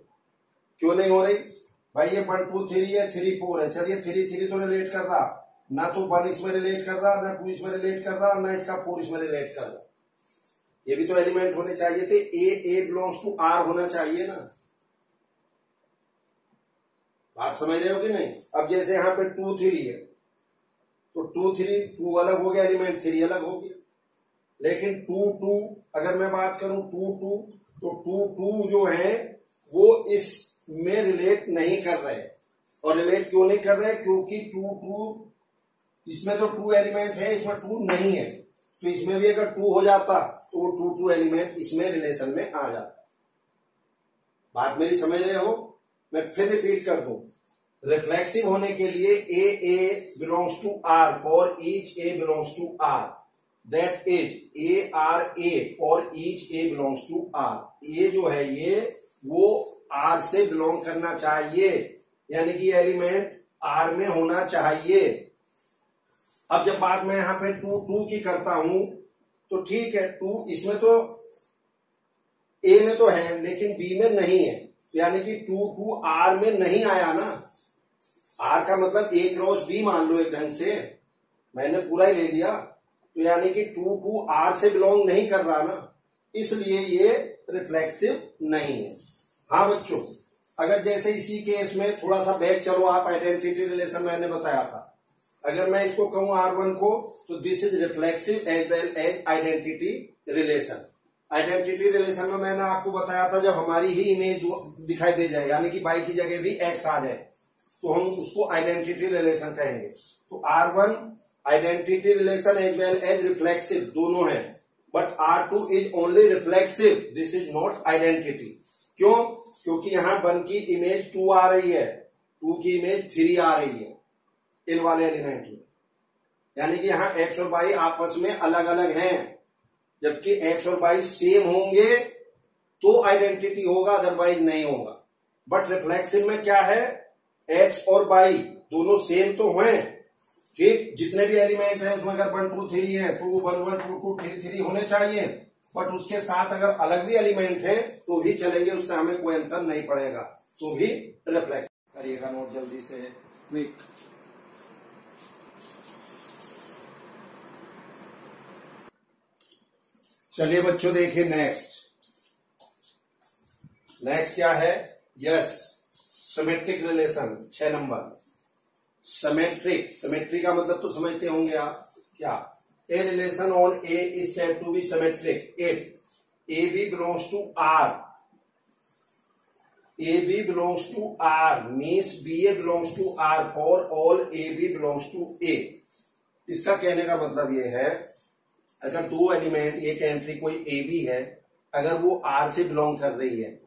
क्यों नहीं हो रही भाई? ये 1 2 3 है, 3 4 है। चलिए 3 3 तो रिलेट कर रहा, ना तो 1 इसमें रिलेट कर रहा, ना 2 इसमें रिलेट कर रहा, ना इसका 4 इसमें रिलेट कर रहा। ये भी तो एलिमेंट होने चाहिए थे। ए बिलोंग्स टू आर होना चाहिए ना। बात समझ रहे हो कि नहीं? अब जैसे यहां पे 2 3 है, तो 2 3 2 अलग हो गया एलिमेंट, 3 अलग हो गया। लेकिन 2 2 अगर मैं बात करूं 2 2, तो 2 2 जो है वो इसमें रिलेट नहीं कर रहे। और रिलेट क्यों नहीं कर रहे? क्योंकि 2 2 इसमें तो 2 एलिमेंट है, इसमें 2 नहीं है। तो इसमें भी अगर 2 हो जाता तो वो 2 2 एलिमेंट इसमें रिलेशन में आ जाता। बात मेरी समझ रहे हो? मैं फिर रिपीट कर दूं, रिफ्लेक्सिव होने के लिए A belongs to R for each A belongs to R, that is A R A for each A belongs to R. ये जो है ये वो आर से बिलोंग करना चाहिए, यानी कि एलिमेंट आर में होना चाहिए। अब जब बात मैं यहां पे 2 2 की करता हूं तो ठीक है, 2 इसमें तो ए में तो है लेकिन बी में नहीं है, यानी कि 2 2 आर में नहीं आया ना। आर का मतलब ए क्रॉस बी मान लो एक ढंग से, मैंने पूरा ही ले लिया, तो यानी कि 2 2 आर से बिलोंग नहीं कर रहा ना, इसलिए ये रिफ्लेक्सिव नहीं है। हाँ बच्चों, अगर जैसे इसी केस में थोड़ा सा बैक चलो आप, आइडेंटिटी रिलेशन मैंने बताया था, अगर मैं इसको कहूं R1 को, तो this is reflexive as well as identity relation. Identity relation में मैंने आपको बताया था जब हमारी ही इमेज दिखाई दे जाए, यानी कि बाई की जगह भी एक्स आ जाए, तो हम उसको आइडेंटिटी रिलेशन कहेंगे। तो R1 identity relation as well as reflexive दोनों है, but R2 is only reflexive, this is not identity. क्यों? क्योंकि यहां 1 की इमेज 2 आ रही है, 2 की इमेज 3 आ रही है इन वाले एलिमेंट में, यानी कि यहां एक्स और वाई आपस में अलग अलग हैं। जबकि एक्स और वाई सेम होंगे तो आइडेंटिटी होगा, अदरवाइज नहीं होगा। बट रिफ्लेक्सिव में क्या है, एक्स और वाई दोनों सेम तो हैं, ठीक, जितने भी एलिमेंट हैं उसमें अगर 1 2 3 है तो 1 1 2 2 3 3 होने चाहिए, बट उसके साथ अगर अलग भी एलिमेंट है तो भी चलेंगे, उससे हमें कोई अंतर नहीं पड़ेगा, तो भी रिफ्लेक्ट करिएगा नोट जल्दी से, क्विक। चलिए बच्चों देखिए नेक्स्ट क्या है? Yes, symmetric relation 6 number. Symmetry का मतलब तो समझते होंगे आप क्या? A relation on A is said to be symmetric if A B belongs to R, A B belongs to R means B A belongs to R for all A B belongs to A. इसका कहने का मतलब ये है, अगर दो element, एक entry कोई ए बी है, अगर वो आर से बिलोंग कर रही है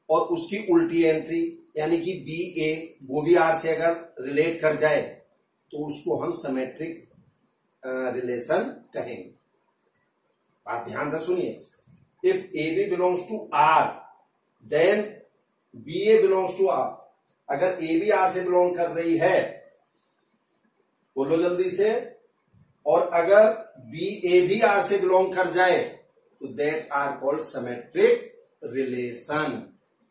और उसकी उल्टी एंट्री यानी कि बी ए वो भी आर से अगर रिलेट कर जाए तो उसको हम सिमेट्रिक रिलेशन कहेंगे। बात ध्यान से सुनिए, if A B belongs to R then B A belongs to R. अगर ए बी आर से बिलोंग कर रही है, बोलो जल्दी से, और अगर बी ए भी आर से बिलोंग कर जाए तो that are called symmetric relation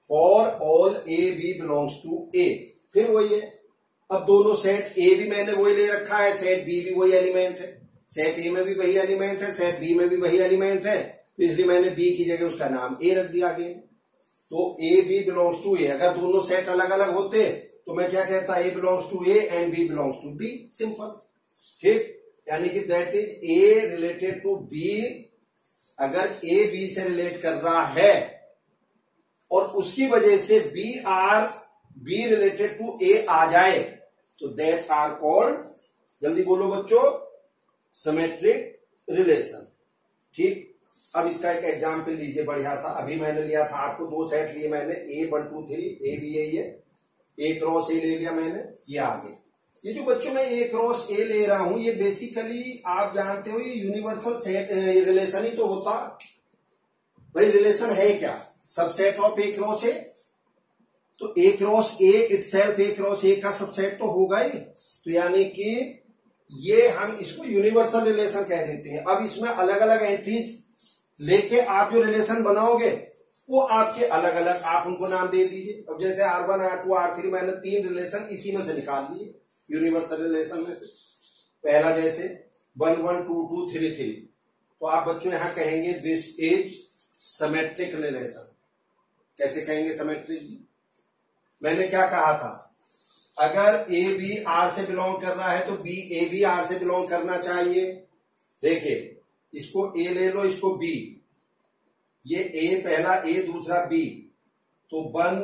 for all A B belongs to A. फिर वही है, अब दोनों सेट ए भी मैंने वही ले रखा है, सेट बी भी वही एलिमेंट है, सेट ए में भी वही एलिमेंट है, सेट बी में भी वही एलिमेंट है, तो इसलिए मैंने बी की जगह उसका नाम ए रख दिया आगे। तो ए बी बिलोंग्स टू ए, अगर दोनों सेट अलग अलग होते तो मैं क्या कहता, A belongs to A and B belongs to B, simple, ठीक। यानी कि that is A related to B. अगर ए बी से रिलेट कर रहा है और उसकी वजह से बी रिलेटेड टू ए आ जाए तो दैट आर कॉल्ड, जल्दी बोलो बच्चों, सिमेट्रिक रिलेशन, ठीक। अब इसका एक एग्जाम्पल लीजिए बढ़िया सा। अभी मैंने लिया था, आपको दो सेट लिए मैंने, ए 1 2 3, ए भी यही है, ए क्रॉस ए ले लिया मैंने, ये आगे ये जो बच्चों में ए क्रॉस ए ले रहा हूं, ये बेसिकली आप जानते हो ये यूनिवर्सल सेट रिलेशन ही तो होता। भाई रिलेशन है क्या? Subset of A cross A, तो A cross A itself A cross A का सबसेट तो होगा ही। तो यानी कि ये हम इसको यूनिवर्सल रिलेशन कह देते हैं। अब इसमें अलग अलग एंट्रीज लेके आप जो रिलेशन बनाओगे वो आपके अलग अलग, आप उनको नाम दे दीजिए। अब जैसे R1 R2 R3 मैंने 3 रिलेशन इसी में से निकाल लिए यूनिवर्सल रिलेशन में से। पहला जैसे 1 1 2 2 3 3, तो आप बच्चों यहां कहेंगे दिस इज सिमेट्रिक रिलेशन। कैसे कहेंगे सिमेट्रिक? मैंने क्या कहा था, अगर ए बी आर से बिलोंग कर रहा है तो बी ए बी आर से बिलोंग करना चाहिए। देखिए इसको ए ले लो, इसको बी, ये ए पहला ए दूसरा बी, तो 1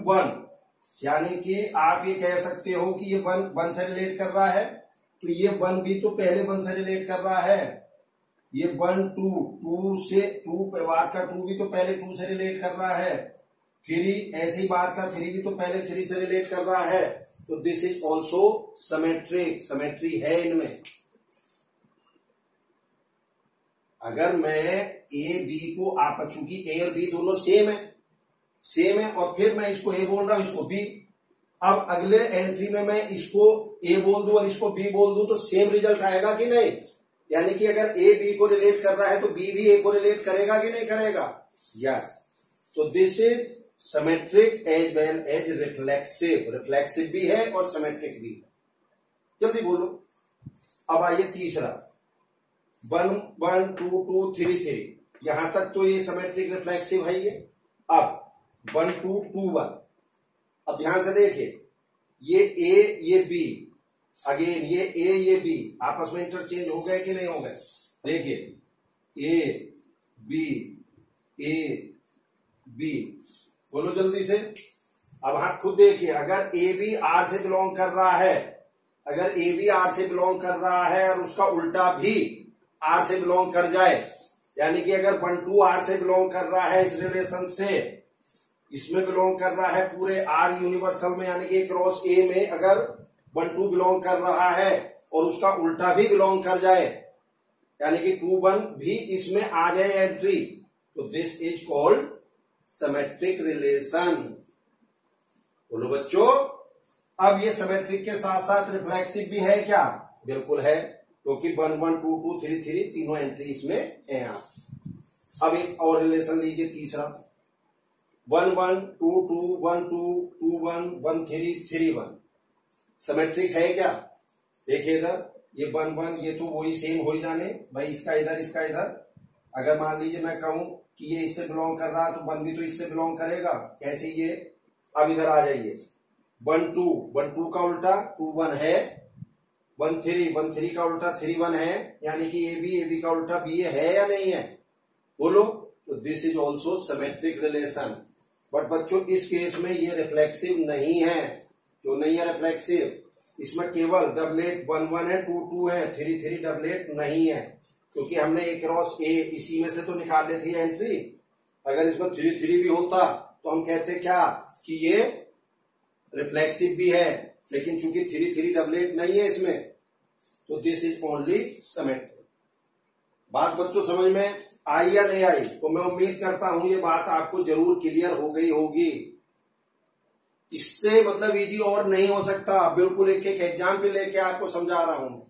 1, यानी कि आप ये कह सकते हो कि ये 1 से रिलेट कर रहा है, तो ये 1 भी तो पहले 1 से रिलेट कर रहा है। ये 1 2 2 से 2 बात का 2 भी तो पहले 2 से रिलेट कर रहा है। 3 ऐसी बात का 3 भी तो पहले 3 से रिलेट कर रहा है। तो this is also symmetric, symmetry है इनमें। अगर मैं ए बी को, आप चूंकि ए और बी दोनों सेम है और फिर मैं इसको ए बोल रहा हूं, इसको बी। अब अगले एंट्री में मैं इसको ए बोल दूं और इसको बी बोल दूं तो सेम रिजल्ट आएगा कि नहीं? यानी कि अगर ए बी को रिलेट कर रहा है तो बी भी ए को रिलेट करेगा कि नहीं करेगा? यस। तो this is symmetric as well as reflexive. Reflexive भी है और सिमेट्रिक भी है। जल्दी बोलो। अब आइए तीसरा 1 1 2 2 3 3, यहां तक तो ये सिमेट्रिक रिफ्लेक्सिव है। ये अब 1 2 2 1, अब ध्यान से देखिए, ये ए ये बी, अगेन ये ए ये बी आपस में इंटरचेंज हो गए कि नहीं हो गए? देखिए ए बी, बोलो जल्दी से। अब आप खुद देखिए, अगर ए बी आर से बिलोंग कर रहा है, अगर ए बी आर से बिलोंग कर रहा है और उसका उल्टा भी आर से बिलोंग कर जाए, यानी कि अगर 1 2 आर से बिलोंग कर रहा है इस रिलेशन से, इसमें बिलोंग कर रहा है पूरे आर यूनिवर्सल में, यानी कि क्रॉस ए में अगर 1 2 बिलोंग कर रहा है और उसका उल्टा भी बिलोंग कर जाए, यानी कि 2 1 भी इसमें आ जाए एंट्री, तो this is called symmetric relation. बोलो बच्चों। अब ये सिमेट्रिक के साथ साथ रिफ्लेक्सिव भी है क्या? बिल्कुल है, क्योंकि 1 1 2 2 3 3 तीनों एंट्री इसमें है। अब एक और रिलेशन लीजिए तीसरा 1 1 2 2 1 2 2 1 1 3 3 1, सिमेट्रिक है क्या? देखिए इधर ये 1 1, ये तो वही सेम हो ही जाने भाई, इसका इधर इसका इधर। अगर मान लीजिए मैं कहूं कि ये इससे बिलोंग कर रहा है तो 1 भी तो इससे बिलोंग करेगा। कैसे ये? अब इधर आ जाइए 1 2 का उल्टा 2 1 है, 1 3 का उल्टा 3 1 है, यानी कि ए बी का उल्टा बी है या नहीं है? बोलो। तो this is also symmetric relation. But बच्चों इस केस में ये रिफ्लेक्सिव नहीं है। क्यों नहीं है रिफ्लेक्सिव? इसमें केवल डबलेट 1 1 है, 2 2 है, 3 3 डबलेट नहीं है, क्योंकि हमने ए क्रॉस ए इसी में से तो निकाल ली थी एंट्री। अगर इसमें 3 3 भी होता तो हम कहते क्या कि ये रिफ्लेक्सिव भी है, लेकिन चूंकि 3 3 डबलेट नहीं है इसमें, तो दिस इज ओनली सिमेट्रिक। बात बच्चों समझ में आई या नहीं आई? तो मैं उम्मीद करता हूं ये बात आपको जरूर क्लियर हो गई होगी। इससे मतलब इजी और नहीं हो सकता। बिल्कुल एक एक एग्जाम्पल लेके आपको समझा रहा हूं,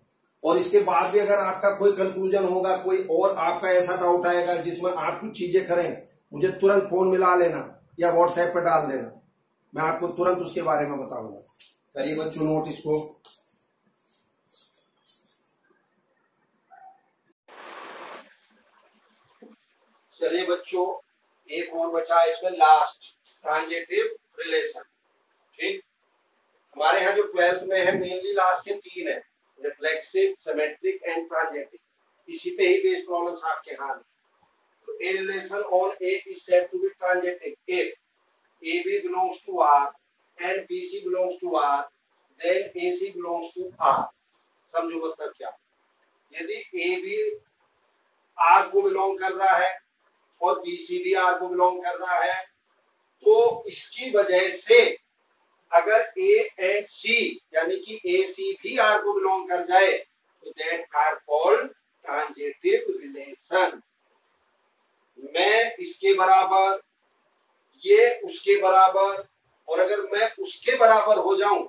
और इसके बाद भी अगर आपका कोई कंक्लूजन होगा, कोई और आपका ऐसा डाउट आएगा जिसमें आप कुछ चीजें करें, मुझे तुरंत फोन मिला लेना या व्हाट्सएप पर डाल देना, मैं आपको तुरंत उसके बारे में बताऊंगा। करिए बच्चों नोट इसको। चलिए बच्चों, एक और बचा इसमें लास्ट, ट्रांजिटिव रिलेशन। ठीक, हमारे यहाँ जो 12th में है मेनली लास्ट के 3 है, रिफ्लेक्सिव, सिमेट्रिक एंड ट्रांजिटिव। इसी पे ही बेस प्रॉब्लम्स आपके हाथ। तो a relation on A is said to be transitive if A B belongs to R and B C belongs to R, then A C belongs to R. समझो मतलब क्या? यदि A B R को belong कर रहा है और B C भी आर को बिलोंग कर रहा है, तो इसकी वजह से अगर ए एंड सी यानी कि ए सी भी आर को बिलोंग कर जाए तो that are called transitive relation. मैं इसके बराबर, ये उसके बराबर, और अगर मैं उसके बराबर हो जाऊं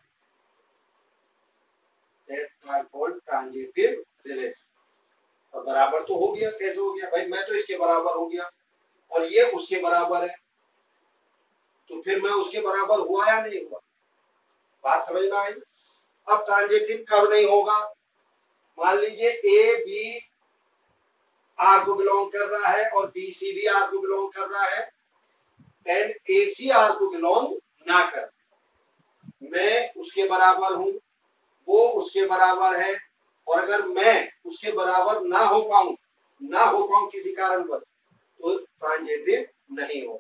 that are called transitive relation. और बराबर तो हो गया, कैसे हो गया भाई, मैं तो इसके बराबर हो गया और ये उसके बराबर है, तो फिर मैं उसके बराबर हुआ या नहीं हुआ? बात समझ में आई? अब ट्रांजिटिव कब नहीं होगा? मान लीजिए ए बी आर को बिलोंग कर रहा है और बी सी भी आर को बिलोंग कर रहा है एंड ए सी आर को बिलोंग ना कर, मैं उसके बराबर हूं, वो उसके बराबर है, और अगर मैं उसके बराबर ना हो पाऊं किसी कारणवश तो ट्रांजिटिव नहीं हो।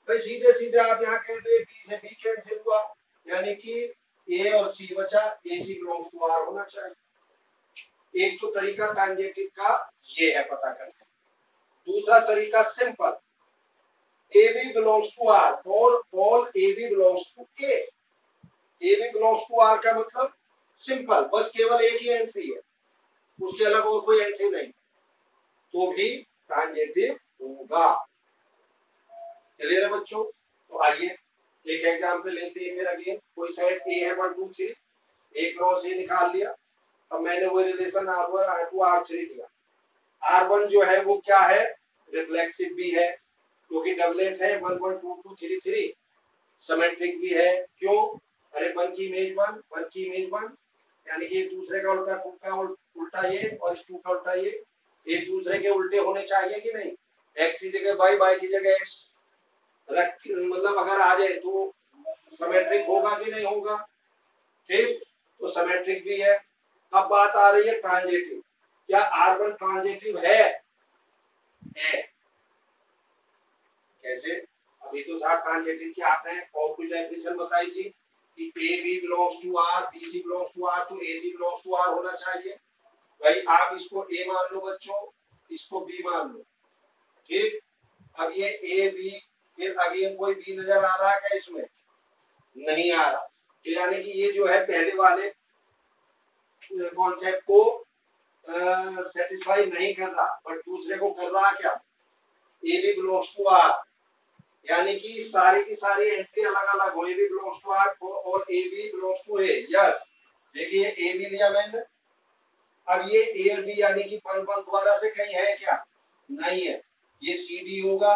भाई सीधे सीधे आप यहाँ कह रहे बी से बी कैंसिल हुआ, यानी कि ए और सी बचा, ए सी बिलोंग्स टू आर होना चाहिए। एक तो तरीका ट्रांजिटिव का ये है पता करने। दूसरा तरीका simple, A B belongs to R और all A B belongs to A. A B belongs to R का मतलब सिंपल, बस केवल एक ही एंट्री है, उसके अलग और कोई एंट्री नहीं, तो भी ट्रांजिटिव होगा। क्लियर है बच्चों? तो आइए एक एग्जांपल लेते हैं फिर अगेन। कोई साइड ए है 1 2 3, एक क्रॉस ए निकाल लिया। अब मैंने वो रिलेशन R1 R2 R3 लिया। R1 जो है वो क्या है, रिफ्लेक्सिव भी है क्योंकि डबलेट है 1 1 2 2 3 3, सिमेट्रिक भी है। क्यों? अरे 1 की इमेज 1, 1 की इमेज 1, यानी कि एक दूसरे का उल्टा ये और इस 2 का उल्टा ये एक दूसरे के उल्टे होने चाहिए कि नहीं? x की जगह y की जगह x रख, मतलब अगर आ जाए तो सिमेट्रिक होगा कि नहीं होगा? ठीक, तो सिमेट्रिक भी है। अब बात आ रही है ट्रांजिटिव। क्या R1 ट्रांजिटिव है? कैसे? अभी तो साहब ट्रांजिटिव की आपने और कुछ डेफिनेशन बताई थी कि A B belongs to R, B C belongs to R, तो A C belongs to R होना चाहिए। भाई आप इसको ए मान लो बच्चों, इसको बी मान लो। ठीक, अब ये ए बी, फिर अगेन कोई बी नजर आ रहा है क्या इसमें? नहीं आ रहा, तो यानी कि ये जो है पहले वाले कॉन्सेप्ट को सेटिस्फाई नहीं कर रहा, बट दूसरे को कर रहा क्या, A B belongs to R, यानी कि सारी की सारी एंट्री अलग अलग हो, A B belongs to R और A B belongs to A. Yes, देखिए ए बी लिया मैंने, अब ये ए और बी यानी कि वन वन द्वारा से कहीं है क्या? नहीं है, ये सी डी होगा,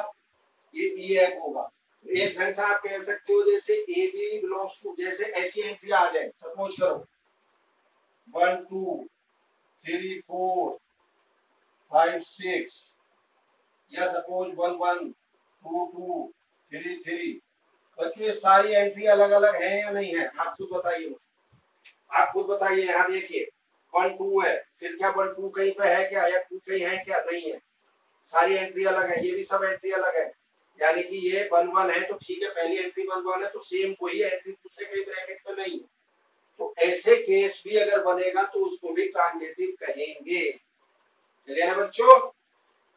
ये ई एफ होगा। एक ढंग से आप कह सकते हो जैसे ए बी बिलोंग्स टू, जैसे ऐसी एंट्री आ जाए, सपोज करो 1 2 3 4 5 6, या सपोज 1 1 2 2 3 3। बच्चों ये सारी एंट्री अलग अलग है या नहीं है? आप खुद बताइए, आप खुद बताइए। यहाँ देखिए 1 2 है, फिर क्या 1 2 कहीं पे है क्या, या 2 कहीं है क्या? नहीं है, सारी एंट्री अलग है, ये भी सब एंट्री अलग है, यानी कि ये 1 1 है तो ठीक है, पहली एंट्री 1 1 है तो सेम कोई एंट्री दूसरे कहीं ब्रैकेट में नहीं है। तो ऐसे केस भी अगर बनेगा तो उसको भी ट्रांजिटिव कहेंगे। क्लियर है बच्चों?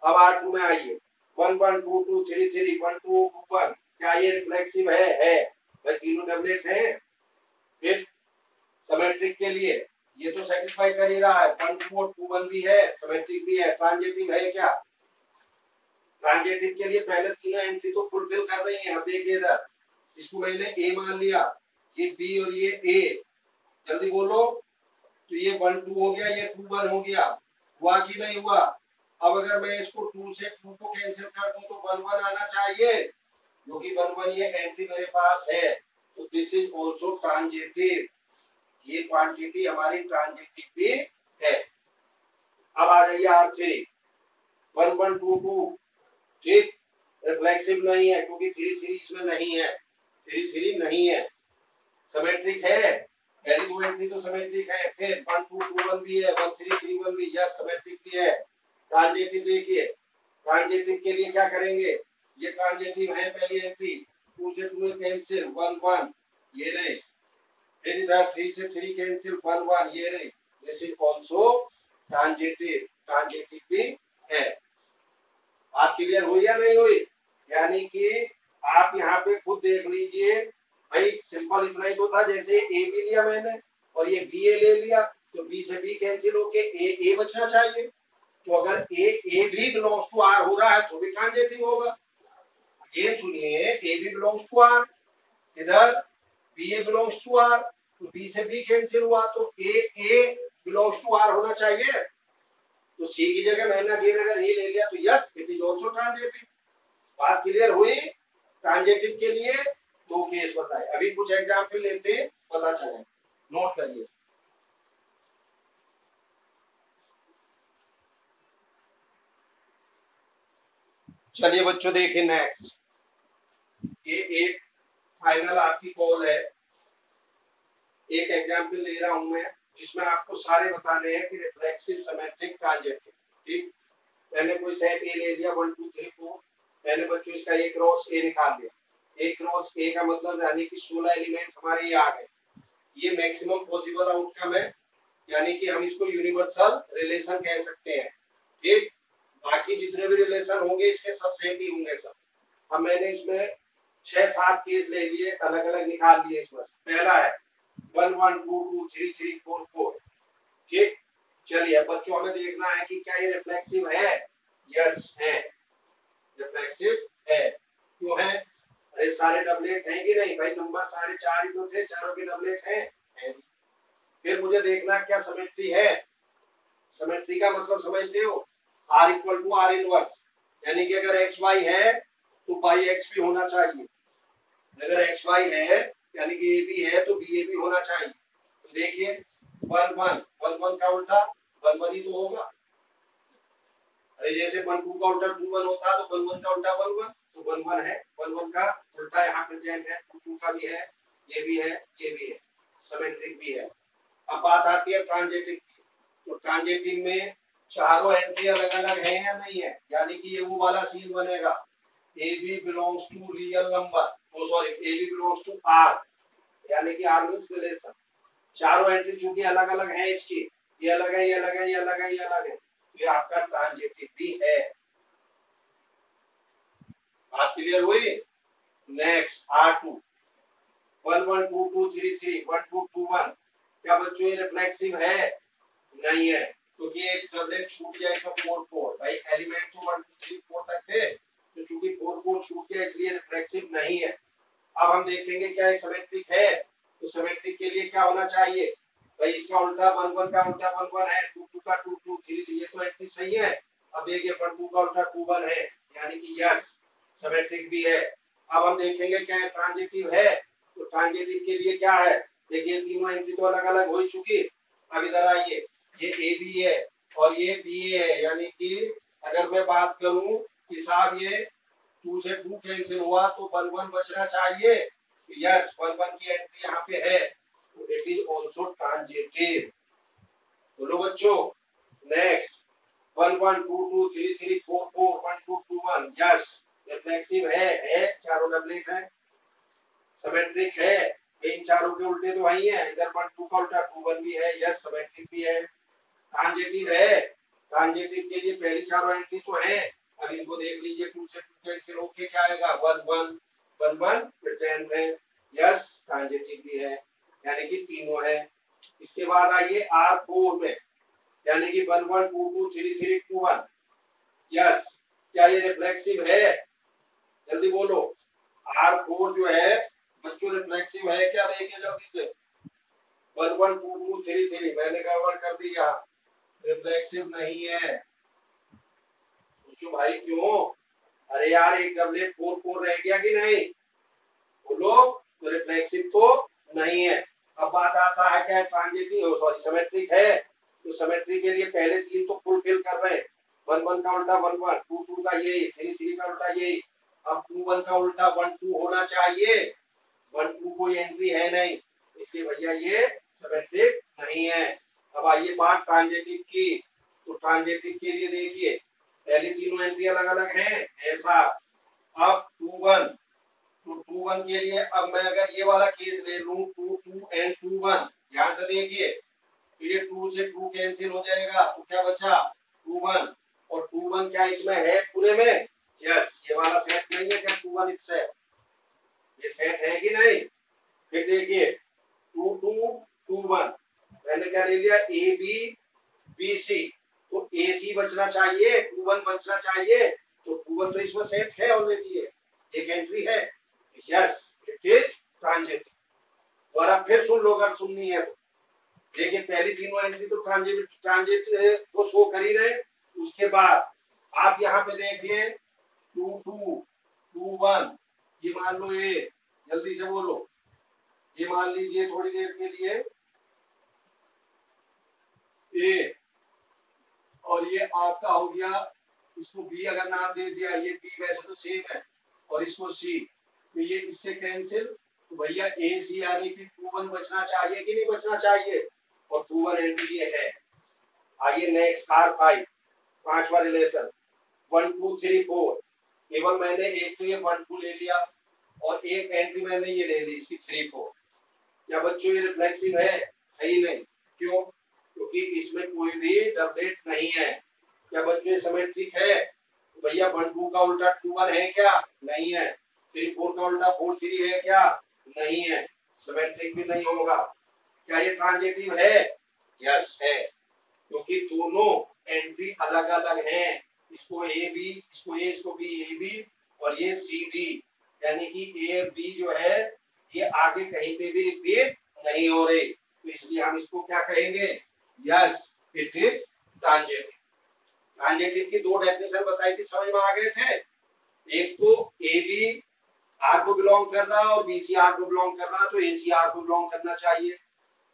अब R2 में आइए, 1 1 2 2 3 3 1 2 1, क्या ये रिफ्लेक्सिव है? भाई तीनों डबलेट है। फिर सिमेट्रिक के लिए ये तो सेटिस्फाई कर ही रहा है, 1 2 और 2 1 भी है, सिमेट्रिक भी है, ट्रांजिटिव है क्या? ट्रांजिटिव के लिए पहले तीनों एंट्री तो फुलफिल कर रही है। अब देखिए इधर, इसको मैंने ए मान लिया, ये बी और ये ए, जल्दी बोलो, तो ये 1 2 हो गया, ये 2 1 हो गया, हुआ कि नहीं हुआ? अब अगर मैं इसको 2 से 2 को कैंसिल कर दूं तो 1 1 आना चाहिए, क्योंकि 1 1 ये एंट्री मेरे पास है, तो दिस इज आल्सो ट्रांजिटिव, ये क्वांटिटी हमारी ट्रांजिटिव भी है। अब आ जाइए R3, 1 1 2 2, ठीक, रिफ्लेक्सिव नहीं है क्योंकि 3 3 इसमें नहीं है, 3 3 नहीं है, सिमेट्रिक है, पहली दो एंट्री तो सिमेट्रिक है, फिर 1 2 2 1 भी है, 1 3 3 1 भी, यस सिमेट्रिक भी है। ट्रांजिटिव देखिए, ट्रांजिटिव के लिए क्या करेंगे, ये ट्रांजिटिव है पहली एंट्री, 2 से 2 कैंसिल 1 1, ये रहे, फिर इधर 3 से 3 कैंसिल 1 1, ये रहे, this is also transitive, transitive भी है। आप क्लियर हुई या नहीं हुई? यानी कि आप यहाँ पे खुद देख लीजिए, भाई सिंपल इतना ही तो था, जैसे ए बी लिया मैंने और ये बी ए ले लिया, तो बी से बी कैंसिल होके ए बचना चाहिए। तो अगर ए भी बिलोंग्स टू आर हो रहा है तो भी ट्रांजेक्टिव होगा। ये सुनिए, A B belongs to R, इधर B A belongs to R, तो बी से बी कैंसिल हुआ तो ए बिलोंग्स टू आर होना चाहिए। तो सी की जगह मैंने अगेन अगर ए ले लिया तो यस इट इज आल्सो ट्रांजेक्टिव। बात क्लियर हुई? ट्रांजेक्टिव के लिए दो केस बताए, अभी कुछ एग्जाम्पल लेते हैं, पता चले, नोट करिए। चलिए बच्चों देखिए नेक्स्ट, ये एक फाइनल आपकी कॉल है। एक एग्जाम्पल ले रहा हूं मैं जिसमें आपको सारे बताने हैं कि रिफ्लेक्सिव, सिमेट्रिक, ट्रांजेक्टिव। ठीक, मैंने कोई सेट ए ले लिया 1 2 3 4, मैंने बच्चों इसका ए क्रॉस ए निकाल लिया। ए क्रॉस ए का मतलब यानी कि 16 एलिमेंट हमारे ये आ गए। ये मैक्सिमम पॉसिबल आउटकम है, यानी कि हम इसको यूनिवर्सल रिलेशन कह सकते हैं। ठीक, बाकी जितने भी रिलेशन होंगे इसके सब सेट ही होंगे सब। अब मैंने इसमें 6-7 केस ले लिए, अलग अलग निकाल लिए इसमें। पहला है 1 1 2 2 3 3 4 4। ठीक, चलिए बच्चों हमें देखना है कि क्या ये रिफ्लेक्सिव है। यस है, रिफ्लेक्सिव है। क्यों है? अरे सारे डबलेट हैं कि नहीं भाई, नंबर सारे 4 ही तो थे, चारों के डबलेट हैं। फिर मुझे देखना क्या सिमेट्री है। सिमेट्री का मतलब समझते हो, R equal to R inverse, यानी कि अगर एक्स वाई है तो बाई एक्स भी होना चाहिए। अगर एक्स वाई है यानी कि ए बी है तो बी ए भी होना चाहिए। तो देखिए 1 1 1 1 का उल्टा 1 1 ही तो होगा। अरे जैसे 1 2 का उल्टा 2 1 होता तो 1 1 का उल्टा 1 1, तो 1 1 है, 1 1 का उल्टा यहाँ प्रेजेंट है, 2 2 का भी है, ये भी है, ये भी है, सिमेट्रिक भी है। अब बात आती है ट्रांजेक्टिव की। तो ट्रांजेक्टिव में चारों एंट्री अलग अलग है या नहीं है, यानी कि ये वो वाला सीन बनेगा, A B belongs to real number, oh sorry A B belongs to R, यानी कि आर मींस रिलेशन। चारों एंट्री चूंकि अलग अलग है इसकी, ये अलग है, ये अलग है, ये अलग है, ये अलग है, तो ये आपका ट्रांजेक्टिव भी है। बात क्लियर हुई? नेक्स्ट R2 1 1 2 2 3 3 1 2 2 1, क्या बच्चों ये रिफ्लेक्सिव है? नहीं है, क्योंकि तो एक डबलेट छूट गया इसका 4 4। भाई एलिमेंट तो 1 2 3 4 तक थे, तो चूंकि 4 4 छूट गया इसलिए रिफ्लेक्सिव नहीं है। अब हम देखेंगे क्या ये सिमेट्रिक है। तो सिमेट्रिक के लिए क्या होना चाहिए भाई, इसका उल्टा 1 1 का उल्टा 1 1 है, 2 2 का 2 2 3, ये तो एंट्री सही है। अब देखिए 1 2 का उल्टा 2 1 है, यानी कि यस सिमेट्रिक भी है। अब हम देखेंगे क्या ट्रांजिटिव है। तो ट्रांजिटिव के लिए क्या है, देखिए तीनों एंट्री तो अलग अलग हो चुकी। अब इधर आइए, ये ए बी है और ये बी ए है, यानी कि अगर मैं बात करूं कि साहब ये 2 से 2 कैंसिल हुआ तो 1 1 बचना चाहिए। यस 1 1 की एंट्री यहाँ पे है, तो इट इज ऑल्सो ट्रांजिटिव। बोलो बच्चों नेक्स्ट 1 1 2 2 3 3 4 4 1 2 2 1, यस रिफ्लेक्सिव है, चारों डबलेट है, सिमेट्रिक है, इन चारों के उल्टे तो वही है, इधर 1 2 का उल्टा 2 1 भी है, यस सिमेट्रिक भी है। ट्रांजिटिव है, ट्रांजिटिव के लिए पहली चारों एंट्री तो है। अब इनको देख लीजिए, 2 से 2 कैंसिल होके क्या आएगा 1 1 1 1 प्रेजेंट है, यस ट्रांजिटिव भी है, यानी कि तीनों है। इसके बाद आइए R4 में, यानी कि 1 1 2 2 3 3 2 1, यस क्या ये रिफ्लेक्सिव है? जल्दी बोलो, R4 जो है बच्चों रिफ्लेक्सिव है क्या? देखिए जल्दी से 1 1 2 2 3 3, मैंने गड़बड़ कर दी यहाँ, रिफ्लेक्सिव नहीं है। सोचो भाई क्यों? अरे यार एक डबलेट 4 4 रह गया कि नहीं, बोलो, तो रिफ्लेक्सिव तो नहीं है। अब बात आता है क्या ट्रांजिटिव, सॉरी सिमेट्रिक है। तो सिमेट्री के लिए पहले तीन तो फुलफिल कर रहे हैं, 1 1 का उल्टा 1 1, 2 2 का यही, 3 3 का उल्टा यही। अब 2 1 का उल्टा 1 2 होना चाहिए, 1 2 कोई एंट्री है नहीं, इसलिए भैया ये सिमेट्रिक नहीं है। अब आइए बात ट्रांजिटिव की। तो ट्रांजिटिव के लिए देखिए पहले तीनों एंट्री अलग अलग हैं ऐसा। अब 2 1, तो 2 1 के लिए अब मैं अगर ये वाला केस ले लूं 2 2 एंड 2 1, ध्यान से देखिए, तो ये 2 से 2 कैंसिल हो जाएगा, तो क्या बचा 2 1, और 2 1 क्या इसमें है पूरे में? यस ये वाला सेट नहीं है क्या 2 1 इससे, ये सेट है कि नहीं? फिर देखिए 2 2 2 1 मैंने क्या ले लिया ए बी बी सी, तो ए सी बचना चाहिए, 2 1 बचना चाहिए, तो 2 1 तो इसमें सेट है ऑलरेडी, एक एंट्री है, यस इट इज ट्रांजिटिव। और अब फिर सुन लो अगर सुननी है तो, देखिए पहली तीनों एंट्री तो ट्रांजिट वो शो कर ही रहे। उसके बाद आप यहाँ पे देखिए 2 2 2 1 ये मान लो ए, जल्दी से बोलो, ये मान लीजिए थोड़ी देर के लिए ए, और ये आपका हो गया, इसको बी अगर नाम दे दिया, ये बी वैसे तो सेम है, और इसको सी, तो ये इससे कैंसिल, तो भैया ए सी यानी कि 2 1 बचना चाहिए कि नहीं बचना चाहिए, और 2 1 एंट्री ये है। आइए नेक्स्ट R5 पांचवा रिलेशन 1 2 3 4, केवल मैंने एक तो ये 1 2 ले लिया और एक एंट्री मैंने ये ले ली इसकी 3 4। क्या बच्चों ये रिफ्लेक्सिव है ही नहीं, क्यों? क्योंकि इसमें कोई भी डबलेट नहीं है। क्या बच्चों ये सिमेट्रिक है? तो भैया 1 2 का उल्टा 2 1 है क्या? नहीं है। 3 4 का उल्टा 4 3 है क्या? नहीं है, सिमेट्रिक भी नहीं होगा। क्या ये ट्रांजिटिव है? यस है, क्योंकि दोनों एंट्री अलग अलग हैं, इसको ए बी, इसको ए, इसको बी, ए बी, और ये सी डी, यानी कि ए बी जो है ये आगे कहीं पे भी रिपीट नहीं हो रही, तो इसलिए हम इसको क्या कहेंगे? Yes it is transitive. Transitive की दो डेफिनेशन बताई थी, समझ में आ गए थे? एक तो ए बी आर को बिलोंग कर रहा है और बी सी आर को बिलोंग कर रहा है, तो ए सी आर को बिलोंग करना चाहिए।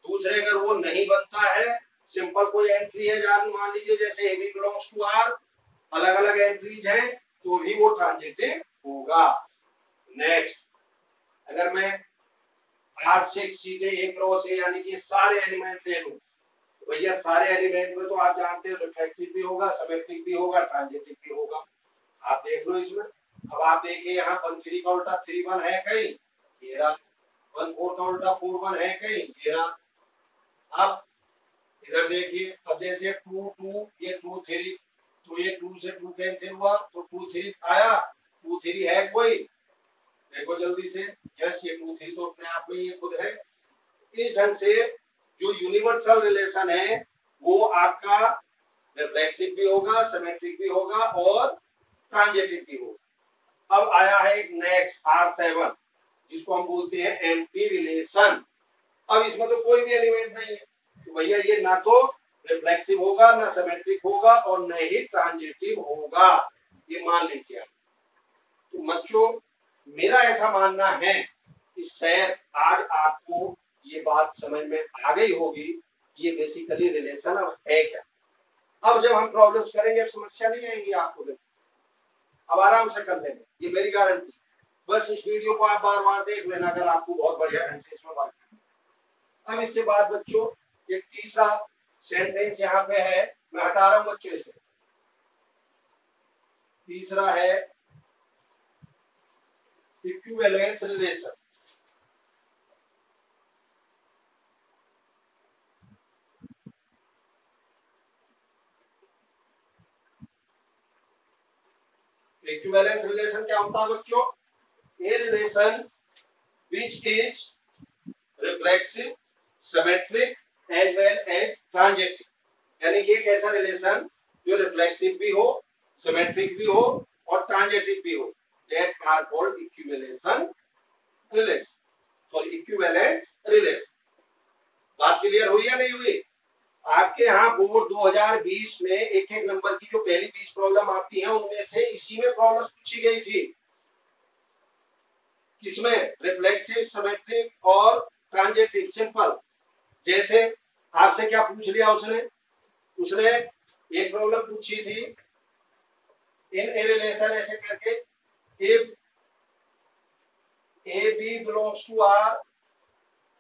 दूसरे अगर वो नहीं बनता है, सिंपल कोई एंट्री है, मान लीजिए जैसे A B belongs to R, अलग अलग एंट्रीज हैं, तो भी वो ट्रांजिटिव होगा। नेक्स्ट, अगर मैं आर से सीधे एक रो से यानी कि सारे एलिमेंट ले लूं, तो भैया सारे एलिमेंट में तो आप जानते हो रिफ्लेक्सिव भी होगा, सिमेट्रिक भी होगा, ट्रांजिटिव भी होगा। आप देख लो इसमें। अब आप देखिए यहाँ 1 3 का उल्टा 3 1 है कहीं, ये रहा। 1 4 का उल्टा 4 1 है कहीं, ये रहा। अब इधर देखिए, अब जैसे 2 2 ये 2 3, तो ये 2 से 2 कैंसिल हुआ, तो 2 3 आया, 2 3 है कोई, देखो जल्दी से, यस ये 2 3 तो अपने आप में ये खुद है। इस ढंग से जो यूनिवर्सल रिलेशन है वो आपका रिफ्लेक्सिव भी होगा, सिमेट्रिक भी होगा और ट्रांजिटिव भी होगा। अब आया है एक नेक्स्ट R7, जिसको हम बोलते हैं एंटी रिलेशन। अब इसमें तो कोई भी एलिमेंट नहीं है, तो भैया ये ना तो रिफ्लेक्सिव होगा, ना सिमेट्रिक होगा और न ही ट्रांजिटिव होगा, ये मान लीजिए। तो बच्चों मेरा ऐसा मानना है कि शायद आज आपको ये बात समझ में आ गई होगी, ये बेसिकली रिलेशन अब है क्या। अब जब हम प्रॉब्लम्स करेंगे अब समस्या नहीं आएंगी आपको, अब आराम से कर लेंगे, ये मेरी गारंटी। बस इस वीडियो को आप बार बार देख लेना अगर आपको बहुत बढ़िया ढंग से इसमें बात करनी। अब इसके बाद बच्चों एक तीसरा सेंटेंस यहाँ पे है, मैं हटा रहा हूँ बच्चों इसे। तीसरा है इक्विवेलेंस रिलेशन। इक्विवेलेंस रिलेशन क्या होता है बच्चों? A relation which is reflexive, symmetric as well as transitive, यानी कि एक ऐसा रिलेशन जो रिफ्लेक्सिव भी हो, सिमेट्रिक भी हो और ट्रांजिटिव भी हो, that are called equivalence relation, sorry equivalence relation. बात क्लियर हुई या नहीं हुई? आपके यहाँ बोर्ड 2020 में एक एक नंबर की जो पहली 20 प्रॉब्लम आती है उनमें से इसी में प्रॉब्लम पूछी गई थी। किसमें? रिफ्लेक्सिव, सिमेट्रिक और ट्रांजिटिव। सिंपल, जैसे आपसे क्या पूछ लिया उसने एक प्रॉब्लम पूछी थी, इन ए रिलेशन ऐसे करके, if A B belongs to R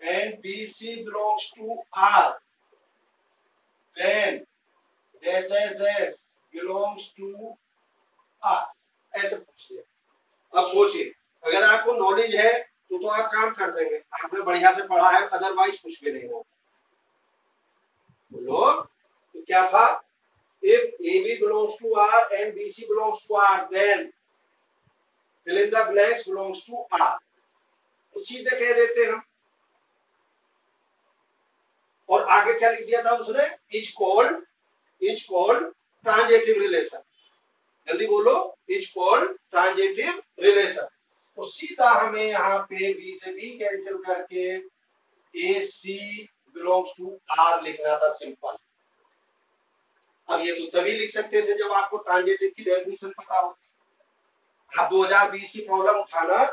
and B C belongs to R, then dash dash dash belongs to R, ऐसे पूछ लिया। अब सोचिए, अगर आपको नॉलेज है तो आप काम कर देंगे, आपने बढ़िया से पढ़ा है, अदरवाइज कुछ भी नहीं होगा। बोलो तो क्या था? If A B belongs to R and B C belongs to R, then fill in the blanks belongs to R. तो सीधे कह देते हम आगे क्या लिख दिया था उसने, इज कॉल्ड ट्रांजिटिव रिलेशन। जल्दी बोलो, इज कॉल्ड ट्रांजिटिव रिलेशन। तो सीधा हमें यहाँ पे बी से बी कैंसिल करके ए सी बिलोंग्स टू आर लिखना था, सिंपल। अब ये तो तभी लिख सकते थे जब आपको ट्रांजिटिव की डेफिनेशन पता हो। आप 2020 की प्रॉब्लम उठाना,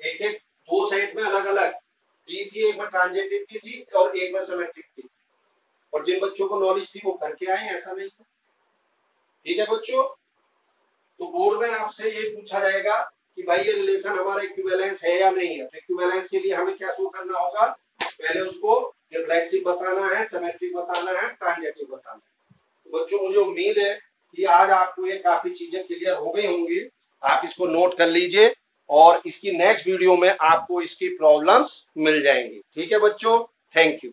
एक एक दो सेट में अलग अलग दी थी, एक में ट्रांजिटिव की थी और एक में सिमेट्रिक की, और जिन बच्चों को नॉलेज थी वो करके आए, ऐसा नहीं है। ठीक है बच्चों, तो बोर्ड में आपसे ये पूछा जाएगा कि भाई ये रिलेशन हमारा इक्विवेलेंस है या नहीं है। तो इक्विवेलेंस के लिए हमें क्या शो करना होगा, पहले उसको रिफ्लेक्सिव बताना है, सिमेट्रिक बताना है, ट्रांजिटिव बताना है। तो बच्चों मुझे उम्मीद है कि आज आपको ये काफी चीजें क्लियर हो गई होंगी। आप इसको नोट कर लीजिए और इसकी नेक्स्ट वीडियो में आपको इसकी प्रॉब्लम्स मिल जाएंगी। ठीक है बच्चों, थैंक यू।